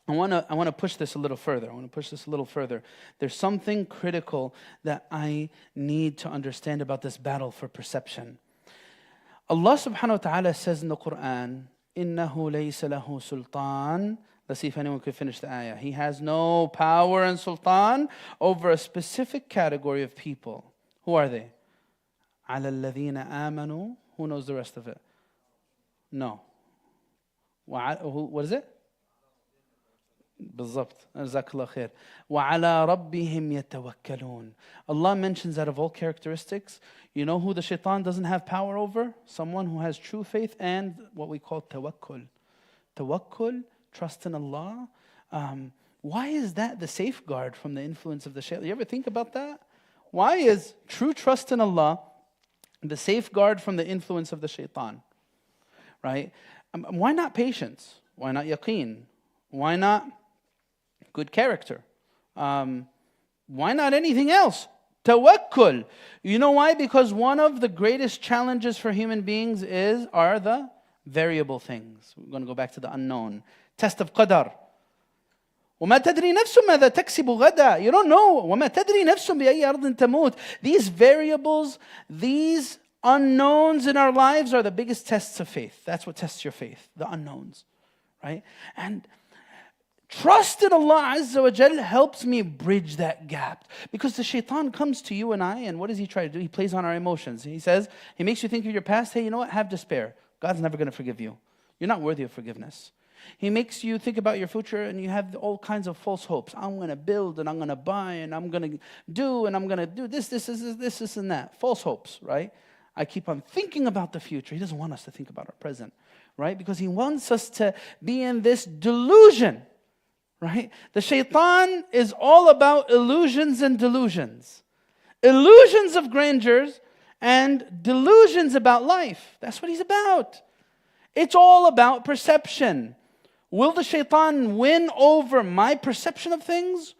I want to push this a little further. There's something critical that I need to understand about this battle for perception. Allah subhanahu wa ta'ala says in the Quran, إِنَّهُ لَيْسَ لَهُ سُلْطَانٌ. Let's see if anyone could finish the ayah. He has no power and sultan over a specific category of people. Who are they? عَلَى الَّذِينَ آمَنُوا. Who knows the rest of it? No. What is it? بالضبط. جزاك الله خير. وعلى ربهم يتوكلون. Allah mentions out of all characteristics, you know who the shaitan doesn't have power over? Someone who has true faith and what we call tawakkul. Tawakkul, trust in Allah. Why is that the safeguard from the influence of the shaitan? You ever think about that? Why is true trust in Allah the safeguard from the influence of the shaitan? Right? Why not patience? Why not yaqeen? Why not good character? Why not anything else? Tawakkul. You know why? Because one of the greatest challenges for human beings are the variable things. We're going to go back to the unknown. Test of qadar. وَمَا تَدْرِي نَفْسٌ مَاذَا تَكْسِبُ غَدًا. You don't know. وَمَا تَدْرِي نَفْسٌ بِأَيِّ أَرْضٍ تَمُوتُ. These variables, these unknowns in our lives are the biggest tests of faith. That's what tests your faith, the unknowns, right? And trust in Allah Azza wa Jal helps me bridge that gap. Because the shaitan comes to you and I, and what does he try to do? He plays on our emotions. He makes you think of your past. Hey, you know what? Have despair. God's never going to forgive you. You're not worthy of forgiveness. He makes you think about your future and you have all kinds of false hopes. I'm going to build and I'm going to buy and I'm going to do and I'm going to do this, and that. False hopes, right? I keep on thinking about the future. He doesn't want us to think about our present, right? Because he wants us to be in this delusion, right? The shaitan is all about illusions and delusions. Illusions of grandeurs and delusions about life. That's what he's about. It's all about perception. Will the shaitan win over my perception of things?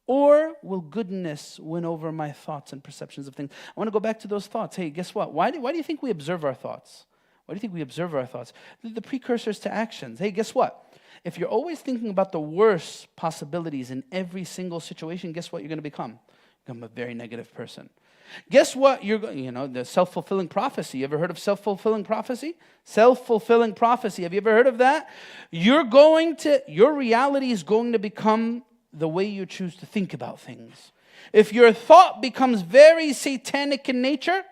Or will goodness win over my thoughts and perceptions of things? I want to go back to those thoughts. Hey, guess what? Why do you think we observe our thoughts? Why do you think we observe our thoughts? The precursors to actions. Hey, guess what? If you're always thinking about the worst possibilities in every single situation, guess what you're going to become? You're going to become a very negative person. Guess what? The self-fulfilling prophecy. You ever heard of self-fulfilling prophecy? Self-fulfilling prophecy. Have you ever heard of that? Your reality is going to become the way you choose to think about things. If your thought becomes very satanic in nature,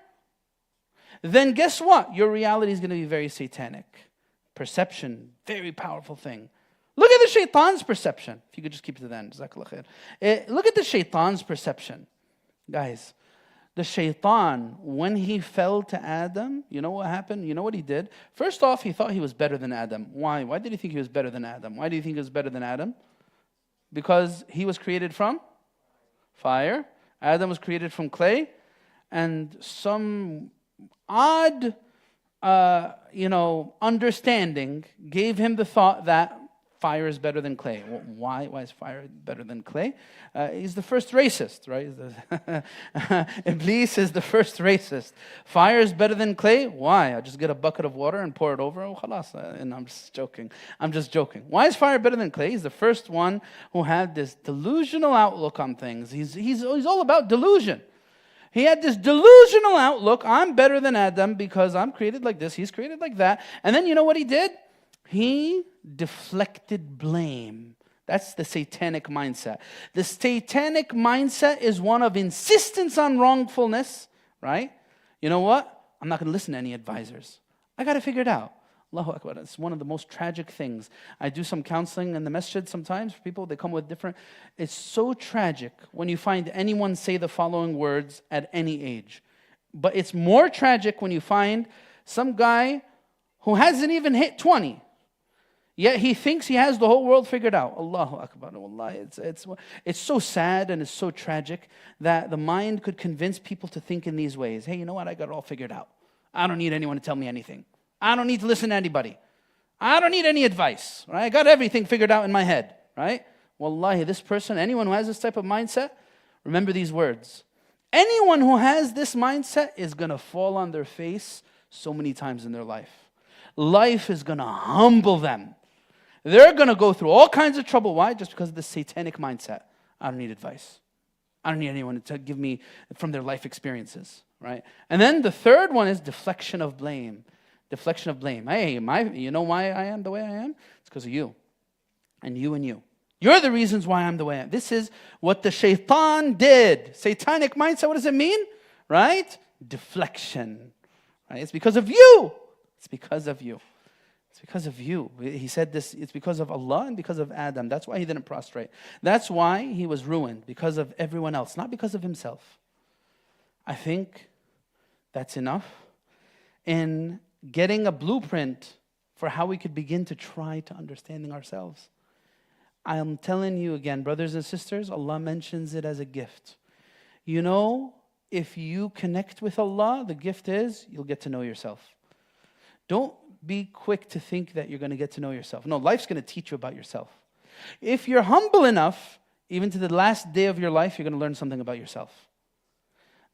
then guess what? Your reality is going to be very satanic. Perception, very powerful thing. Look at the shaitan's perception. If you could just keep it to the end. Jazakallah khair. Look at the shaitan's perception. Guys, the shaitan, when he fell to Adam, you know what happened? You know what he did? First off, he thought he was better than Adam. Why? Why did he think he was better than Adam? Why do you think he was better than Adam? Because he was created from fire, Adam was created from clay, and some odd, understanding gave him the thought that fire is better than clay. Why? Why is fire better than clay? He's the first racist, right? Iblis is the first racist. Fire is better than clay? Why? I just get a bucket of water and pour it over. Oh, khalas. And I'm just joking. Why is fire better than clay? He's the first one who had this delusional outlook on things. He's all about delusion. He had this delusional outlook. I'm better than Adam because I'm created like this. He's created like that. And then you know what he did? He deflected blame. That's the satanic mindset. The satanic mindset is one of insistence on wrongfulness, right? You know what? I'm not going to listen to any advisors. I got to figure it out. Allahu Akbar. It's one of the most tragic things. I do some counseling in the masjid sometimes for people. They come with different... It's so tragic when you find anyone say the following words at any age. But it's more tragic when you find some guy who hasn't even hit 20. Yet he thinks he has the whole world figured out. Allahu Akbar. Wallahi, it's so sad and it's so tragic that the mind could convince people to think in these ways. Hey, you know what? I got it all figured out. I don't need anyone to tell me anything. I don't need to listen to anybody. I don't need any advice. Right? I got everything figured out in my head. Right? Wallahi, this person, anyone who has this type of mindset, remember these words. Anyone who has this mindset is going to fall on their face so many times in their life. Life is going to humble them. They're going to go through all kinds of trouble. Why? Just because of this satanic mindset. I don't need advice. I don't need anyone to give me from their life experiences. Right? And then the third one is deflection of blame. Deflection of blame. Hey, you know why I am the way I am? It's because of you. And you and you. You're the reasons why I'm the way I am. This is what the shaitan did. Satanic mindset, what does it mean? Right? Deflection. Right? It's because of you. It's because of you. It's because of you. He said this, it's because of Allah and because of Adam. That's why he didn't prostrate. That's why he was ruined, because of everyone else, not because of himself. I think that's enough in getting a blueprint for how we could begin to try to understanding ourselves. I am telling you again, brothers and sisters, Allah mentions it as a gift. You know, if you connect with Allah, the gift is you'll get to know yourself. Don't be quick to think that you're going to get to know yourself. No, life's going to teach you about yourself. If you're humble enough, even to the last day of your life, you're going to learn something about yourself.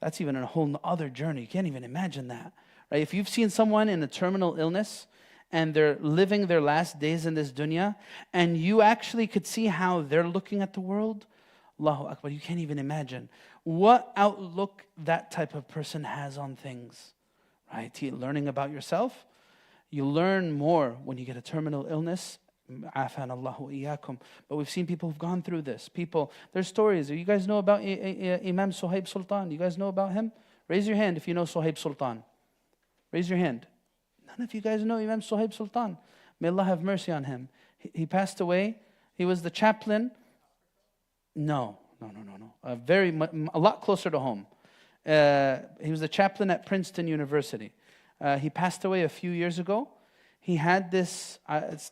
That's even a whole other journey. You can't even imagine that. Right? If you've seen someone in a terminal illness and they're living their last days in this dunya, and you actually could see how they're looking at the world, Allahu Akbar, you can't even imagine what outlook that type of person has on things. Right? Learning about yourself, you learn more when you get a terminal illness. Afan Allahu iyyakum. But we've seen people who've gone through this. There's stories. You guys know about Imam Suhaib Sultan? You guys know about him? Raise your hand if you know Suhaib Sultan. Raise your hand. None of you guys know Imam Suhaib Sultan. May Allah have mercy on him. He passed away. He was the chaplain. No. A lot closer to home. He was the chaplain at Princeton University. He passed away a few years ago. He had this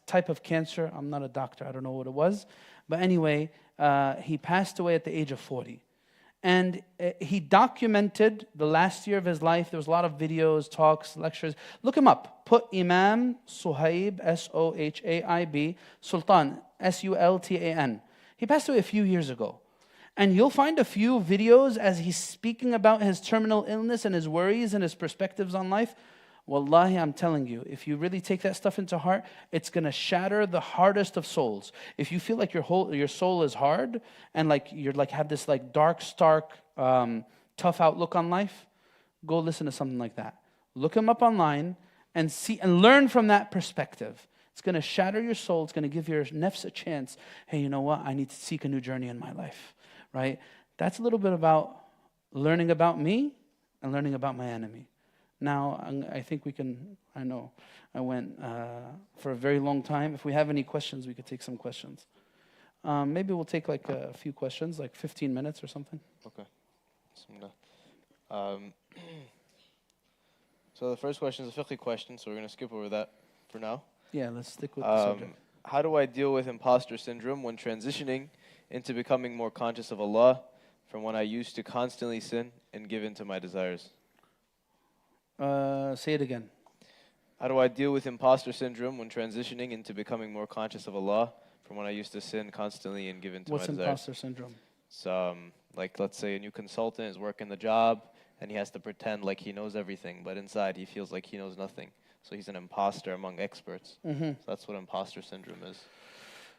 type of cancer. I'm not a doctor. I don't know what it was. But anyway, he passed away at the age of 40. And he documented the last year of his life. There was a lot of videos, talks, lectures. Look him up. Put Imam Suhaib, S-O-H-A-I-B, Sultan, S-U-L-T-A-N. He passed away a few years ago. And you'll find a few videos as he's speaking about his terminal illness and his worries and his perspectives on life. Wallahi, I'm telling you, if you really take that stuff into heart, it's going to shatter the hardest of souls. If you feel like your soul is hard and like you're like have this like dark, stark, tough outlook on life, go listen to something like that. Look him up online and see and learn from that perspective. It's going to shatter your soul. It's going to give your nafs a chance. Hey, you know what? I need to seek a new journey in my life. Right? That's a little bit about learning about me and learning about my enemy. Now, I think we can, I know, I went for a very long time. If we have any questions, we could take some questions. Maybe we'll take like a few questions, like 15 minutes or something. Okay. So the first question is a fiqh question, so we're going to skip over that for now. Yeah, let's stick with the subject. How do I deal with imposter syndrome when transitioning into becoming more conscious of Allah? from when I used to constantly sin and give in to my desires. Say it again. How do I deal with imposter syndrome when transitioning into becoming more conscious of Allah from when I used to sin constantly and give in to What's my desires? imposter syndrome? So, like, let's say a new consultant is working the job and he has to pretend like he knows everything, but inside he feels like he knows nothing. So he's an imposter among experts. So that's what imposter syndrome is.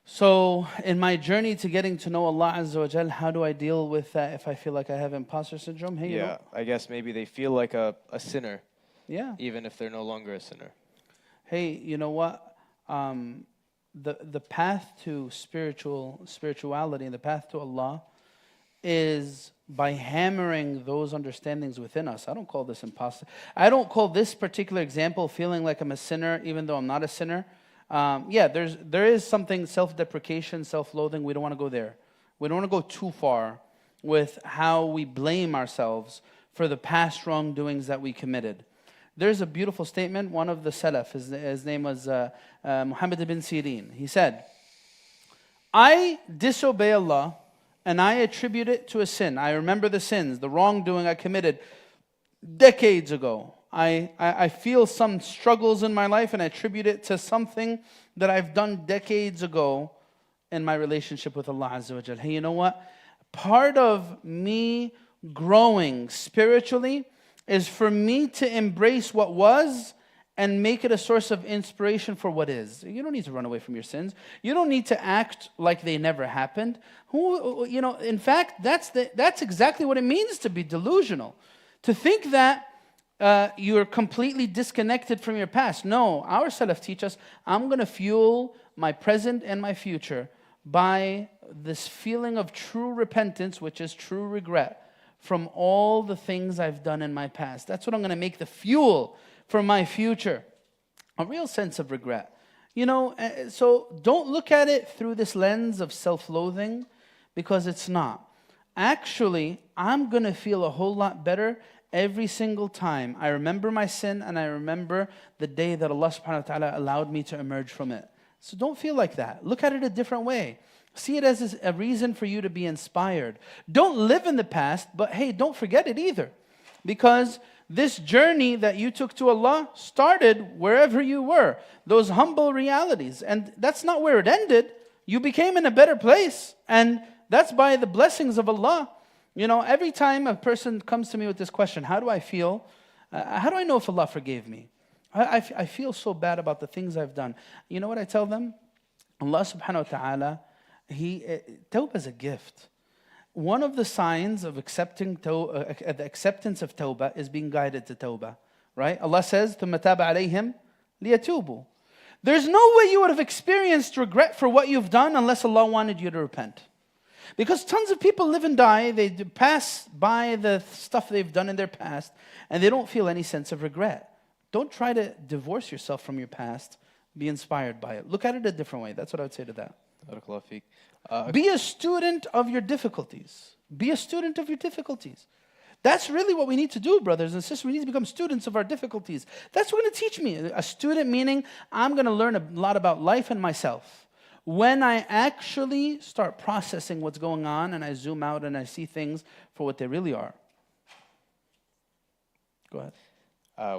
So, in my journey to getting to know Allah Azza wa Jal, how do I deal with that if I feel like I have imposter syndrome? Hey, you know, I guess maybe they feel like a sinner, yeah. even if they're no longer a sinner. Hey, you know what? The path to spirituality and the path to Allah is by hammering those understandings within us. I don't call this imposter. I don't call this particular example feeling like I'm a sinner, even though I'm not a sinner. There is something self-deprecation, self-loathing. We don't want to go there. We don't want to go too far with how we blame ourselves for the past wrongdoings that we committed. There's a beautiful statement. One of the Salaf, his name was Muhammad ibn Sirin. He said, I disobey Allah and I attribute it to a sin. I remember the sins, the wrongdoing I committed decades ago. I feel some struggles in my life and I attribute it to something that I've done decades ago in my relationship with Allah Azza wa Jal. Hey, you know what? Part of me growing spiritually is for me to embrace what was and make it a source of inspiration for what is. You don't need to run away from your sins. You don't need to act like they never happened. In fact, that's exactly what it means to be delusional. To think that you're completely disconnected from your past. No, our Salaf teach us, I'm going to fuel my present and my future by this feeling of true repentance, which is true regret from all the things I've done in my past. That's what I'm going to make the fuel for my future. A real sense of regret. So don't look at it through this lens of self-loathing, because it's not. Actually, I'm going to feel a whole lot better every single time I remember my sin and I remember the day that Allah subhanahu wa ta'ala allowed me to emerge from it. So don't feel like that. Look at it a different way. See it as a reason for you to be inspired. Don't live in the past, but hey, don't forget it either. Because this journey that you took to Allah started wherever you were. Those humble realities. And that's not where it ended. You became in a better place. And that's by the blessings of Allah. Every time a person comes to me with this question, how do I feel? How do I know if Allah forgave me? I feel so bad about the things I've done. You know what I tell them? Allah subhanahu wa ta'ala, Tawbah is a gift. One of the signs of the acceptance of Tawbah is being guided to Tawbah. Right? Allah says, ثُمَّ تَابَ عَلَيْهِمْ لِيَتُوبُوا. There's no way you would have experienced regret for what you've done unless Allah wanted you to repent. Because tons of people live and die, they pass by the stuff they've done in their past, and they don't feel any sense of regret. Don't try to divorce yourself from your past. Be inspired by it. Look at it a different way. That's what I would say to that. Be a student of your difficulties. Be a student of your difficulties. That's really what we need to do, brothers and sisters. We need to become students of our difficulties. That's what going to teach me. A student meaning I'm going to learn a lot about life and myself. When I actually start processing what's going on and I zoom out and I see things for what they really are. Go ahead.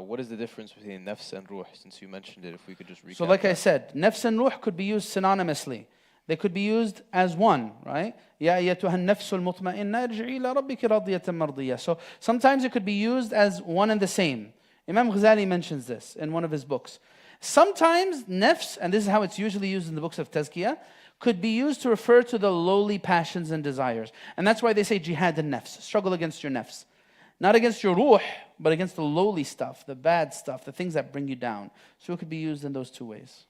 What is the difference between nafs and ruh, since you mentioned it, if we could just recap? So like I said, nafs and ruh could be used synonymously. They could be used as one, right? Ya ayyatuha an-nafsul mutma'inna irji'i ila rabbiki radiyatan mardiyah. So sometimes it could be used as one and the same. Imam Ghazali mentions this in one of his books. Sometimes nafs, and this is how it's usually used in the books of tazkiyah, could be used to refer to the lowly passions and desires. And that's why they say jihad an-nafs, struggle against your nafs. Not against your ruh, but against the lowly stuff, the bad stuff, the things that bring you down. So it could be used in those two ways.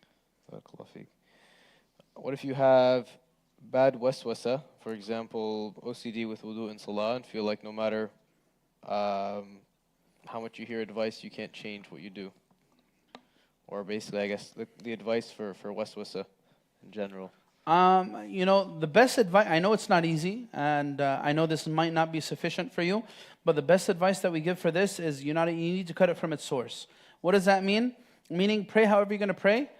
What if you have bad waswasa, for example, OCD with wudu and salah, and feel like no matter how much you hear advice, you can't change what you do? Or basically, I guess, the advice for waswasa in general. The best advice, I know it's not easy, and I know this might not be sufficient for you, but the best advice that we give for this is you need to cut it from its source. What does that mean? Meaning, pray however you're going to pray.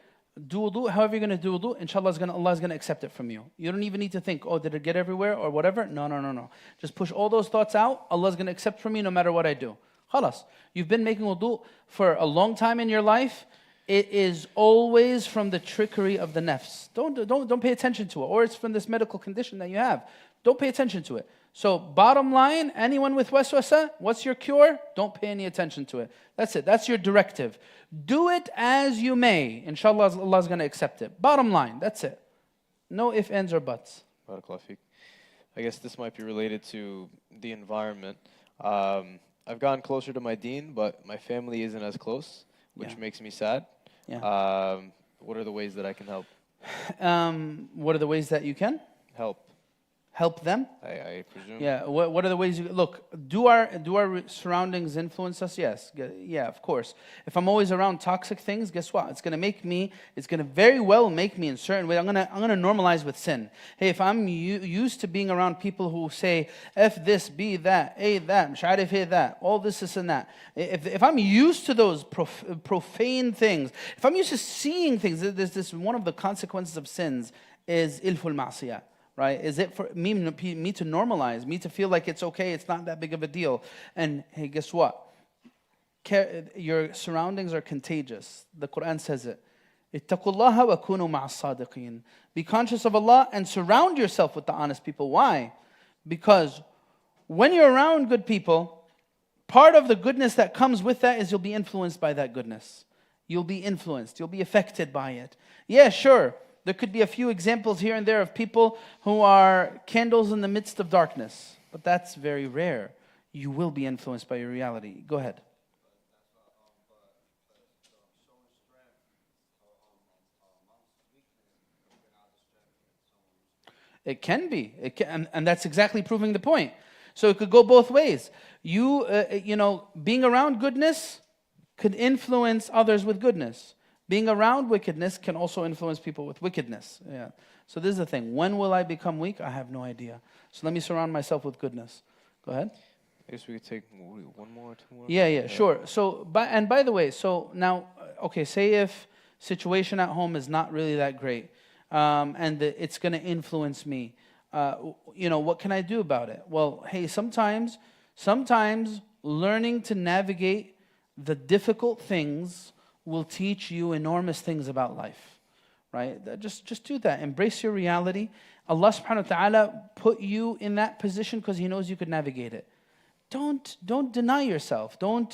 do wudu, however you're going to do wudu, inshallah Allah is going to accept it from you. You don't even need to think, oh, did it get everywhere or whatever? No. Just push all those thoughts out. Allah is going to accept from me no matter what I do. Khalas. You've been making wudu for a long time in your life. It is always from the trickery of the nafs. Don't pay attention to it. Or it's from this medical condition that you have. Don't pay attention to it. So bottom line, anyone with waswasa, what's your cure? Don't pay any attention to it. That's it. That's your directive. Do it as you may. Inshallah, Allah is going to accept it. Bottom line, that's it. No ifs, ands, or buts. Barakallah feek. I guess this might be related to the environment. I've gotten closer to my deen, but my family isn't as close, which makes me sad. Yeah. What are the ways that I can help? What are the ways that you can? Help them? I presume. Yeah. What are the ways you look? Do our surroundings influence us? Yes. Yeah, of course. If I'm always around toxic things, guess what? It's gonna very well make me in certain way. I'm gonna normalize with sin. Hey, if I'm used to being around people who say F this, B that, A that, مش عارف hey that, all this and that. If I'm used to those profane things, if I'm used to seeing things, this one of the consequences of sins is ilful ma'siyah. Right? Is it for me to normalize, me to feel like it's okay, it's not that big of a deal? And hey, guess what? Your surroundings are contagious. The Quran says it. اتقوا الله وكونوا مع الصادقين. Be conscious of Allah and surround yourself with the honest people. Why? Because when you're around good people, part of the goodness that comes with that is you'll be influenced by that goodness. You'll be influenced. You'll be affected by it. Yeah, sure. There could be a few examples here and there of people who are candles in the midst of darkness. But that's very rare. You will be influenced by your reality. Go ahead. It can be. And that's exactly proving the point. So it could go both ways. Being around goodness could influence others with goodness. Being around wickedness can also influence people with wickedness. Yeah. So this is the thing. When will I become weak? I have no idea. So let me surround myself with goodness. Go ahead. I guess we could take one more, two more. Yeah, sure. So, by the way, so now, okay, say if situation at home is not really that great, and it's going to influence me. What can I do about it? Well, hey, sometimes learning to navigate the difficult things will teach you enormous things about life, right? Just do that. Embrace your reality. Allah subhanahu wa ta'ala put you in that position because He knows you could navigate it. Don't deny yourself. Don't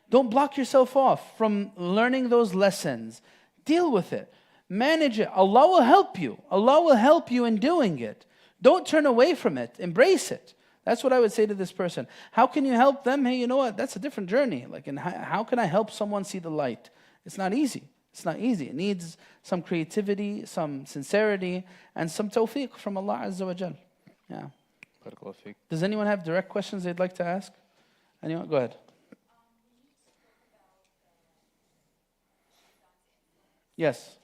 block yourself off from learning those lessons. Deal with it. Manage it. Allah will help you. Allah will help you in doing it. Don't turn away from it. Embrace it. That's what I would say to this person. How can you help them? Hey, you know what? That's a different journey. How can I help someone see the light? It's not easy. It's not easy. It needs some creativity, some sincerity, and some tawfiq from Allah Azza wa Jal. Yeah. Does anyone have direct questions they'd like to ask? Anyone? Go ahead. Yes.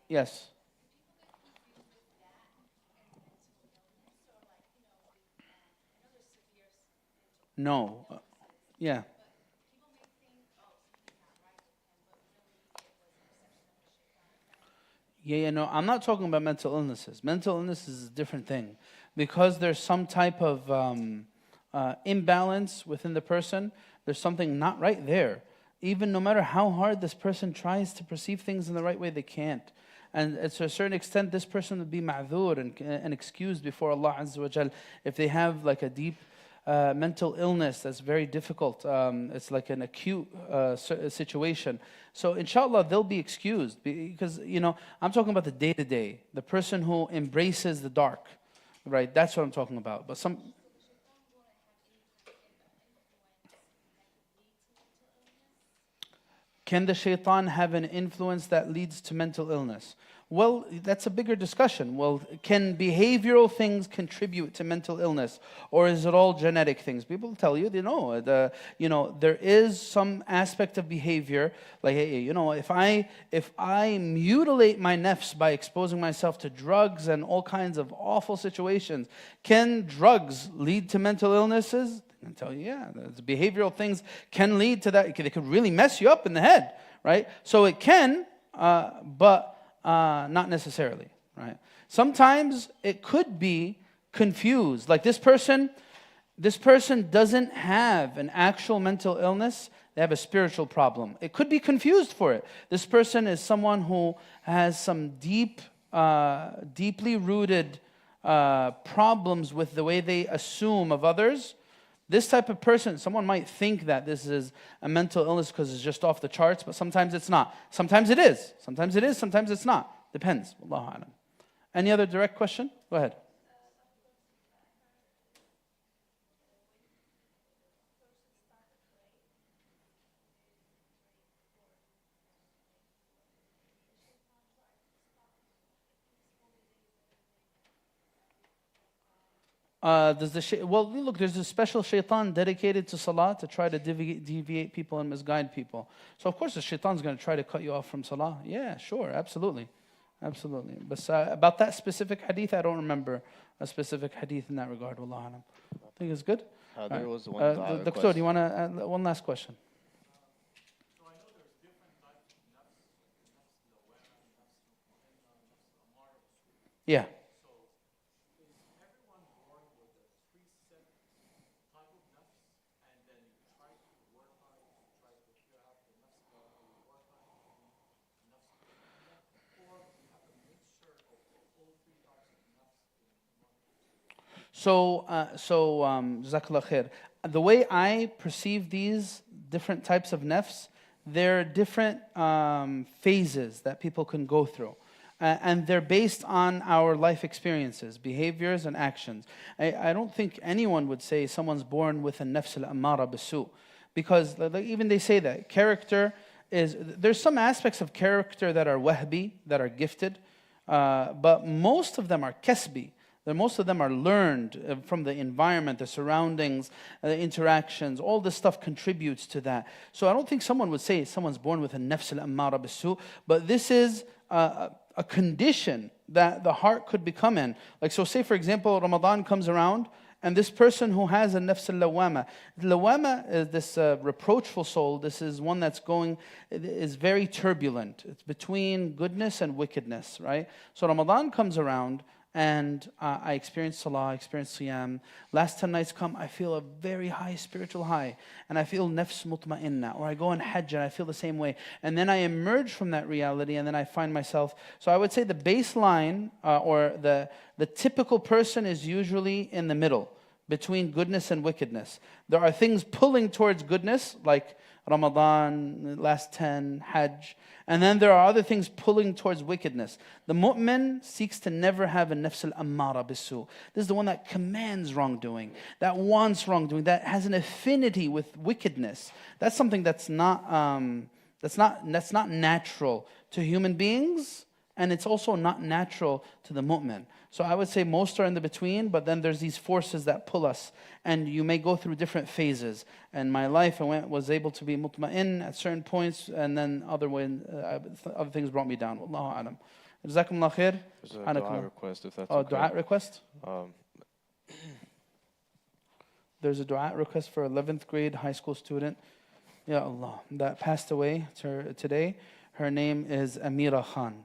Yes. No. Yeah. No, I'm not talking about mental illnesses. Mental illness is a different thing. Because there's some type of imbalance within the person, there's something not right there. Even no matter how hard this person tries to perceive things in the right way, they can't. And to a certain extent, this person would be ma'dhur and excused before Allah Azza wa Jal if they have like a deep mental illness that's very difficult. It's like an acute situation. So inshallah, they'll be excused because, I'm talking about the day-to-day, the person who embraces the dark, right? That's what I'm talking about. But can the shaitan have an influence that leads to mental illness? Well, that's a bigger discussion. Well, can behavioral things contribute to mental illness, or is it all genetic things? People tell you, there is some aspect of behavior, like, hey, if I mutilate my nafs by exposing myself to drugs and all kinds of awful situations, can drugs lead to mental illnesses? And tell you, yeah, the behavioral things can lead to that. They could really mess you up in the head, right? So it can, but not necessarily, right? Sometimes it could be confused. Like this person doesn't have an actual mental illness. They have a spiritual problem. It could be confused for it. This person is someone who has some deeply rooted problems with the way they assume of others. This type of person, someone might think that this is a mental illness because it's just off the charts, but sometimes it's not. Sometimes it is. Sometimes it is, sometimes it's not. Depends. Wallahu alam. Any other direct question? Go ahead. Well, look, there's a special shaitan dedicated to salah to try to deviate people and misguide people. So of course the shaitan's going to try to cut you off from salah. Yeah, sure, absolutely. Absolutely. But about that specific hadith, I don't remember a specific hadith in that regard. Wallahu alam. I think it's good. There was one Doctor, do you want to, one last question? Yeah. Jazakallah khair. The way I perceive these different types of nafs, they're different phases that people can go through. And they're based on our life experiences, behaviors and actions. I don't think anyone would say someone's born with a nafs al-ammara bisu. Because even they say that character there's some aspects of character that are wahbi, that are gifted, but most of them are kasbi. Most of them are learned from the environment, the surroundings, the interactions. All this stuff contributes to that. So I don't think someone would say someone's born with a nafs al-ammara bisu, but this is a condition that the heart could become in. Like, so say for example, Ramadan comes around, and this person who has a nafs al-lawama, lawama is this reproachful soul. This is one is very turbulent. It's between goodness and wickedness, right? So Ramadan comes around, and I experience salah, I experience siyam. Last 10 nights come, I feel a very high spiritual high. And I feel nafs mutma'inna. Or I go on hajj and I feel the same way. And then I emerge from that reality and then I find myself. So I would say the baseline or the typical person is usually in the middle, between goodness and wickedness. There are things pulling towards goodness, like Ramadan, last 10, Hajj. And then there are other things pulling towards wickedness. The mu'min seeks to never have a nafs al-ammara bisu. This is the one that commands wrongdoing, that wants wrongdoing, that has an affinity with wickedness. That's something that's not natural to human beings, and it's also not natural to the mu'min. So I would say most are in the between, but then there's these forces that pull us. And you may go through different phases. And my life, I was able to be mutma'in at certain points, and then other things brought me down. Wallahu alam. Jazakumullah khair. There's a dua request, if that's okay. okay. Dua request? There's a dua request for 11th grade high school student. Ya Allah, that passed away today. Her name is Amira Khan.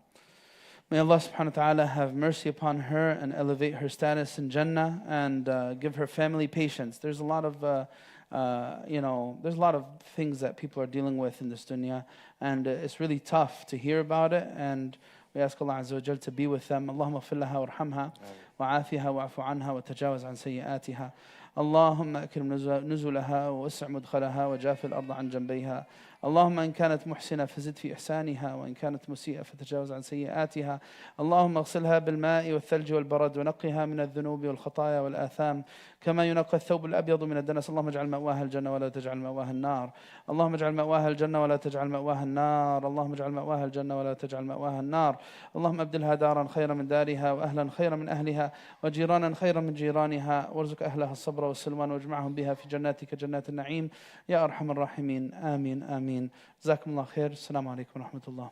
May Allah subhanahu wa ta'ala have mercy upon her and elevate her status in Jannah and give her family patience. There's a lot of, there's a lot of things that people are dealing with in this dunya, and it's really tough to hear about it. And we ask Allah Azza wa Jal to be with them. Allahumma ighfir laha warhamha wa'afiha wa'afu anha wa tajawaz an sayyi'atiha. اللهم أكرم نزلها ووسع مدخلها وجاف الأرض عن جنبيها. اللهم إن كانت محسنة فزد في إحسانها وإن كانت مسيئة فتجاوز عن سيئاتها. اللهم اغسلها بالماء والثلج والبرد ونقها من الذنوب والخطايا والآثام كما ينقى الثوب الأبيض من الدنس. اللهم اجعل مأواها الجنة ولا تجعل مأواها النار. اللهم اجعل مأواها الجنة ولا تجعل مأواها النار. اللهم اجعل مأواها الجنة ولا تجعل مأواها النار. اللهم أبدلها دارا خيرا من دارها وأهلا خيرا من أهلها وجيرانا خيرا من جيرانها وارزق أهلها الصبر والسلوان واجمعهم بها في جناتك جنات النعيم يا أرحم الراحمين. آمين آمين. جزاكم الله خير. السلام عليكم ورحمة الله.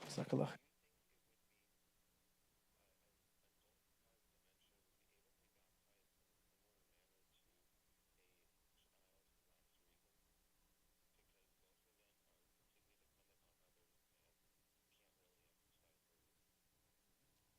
جزاك الله خير.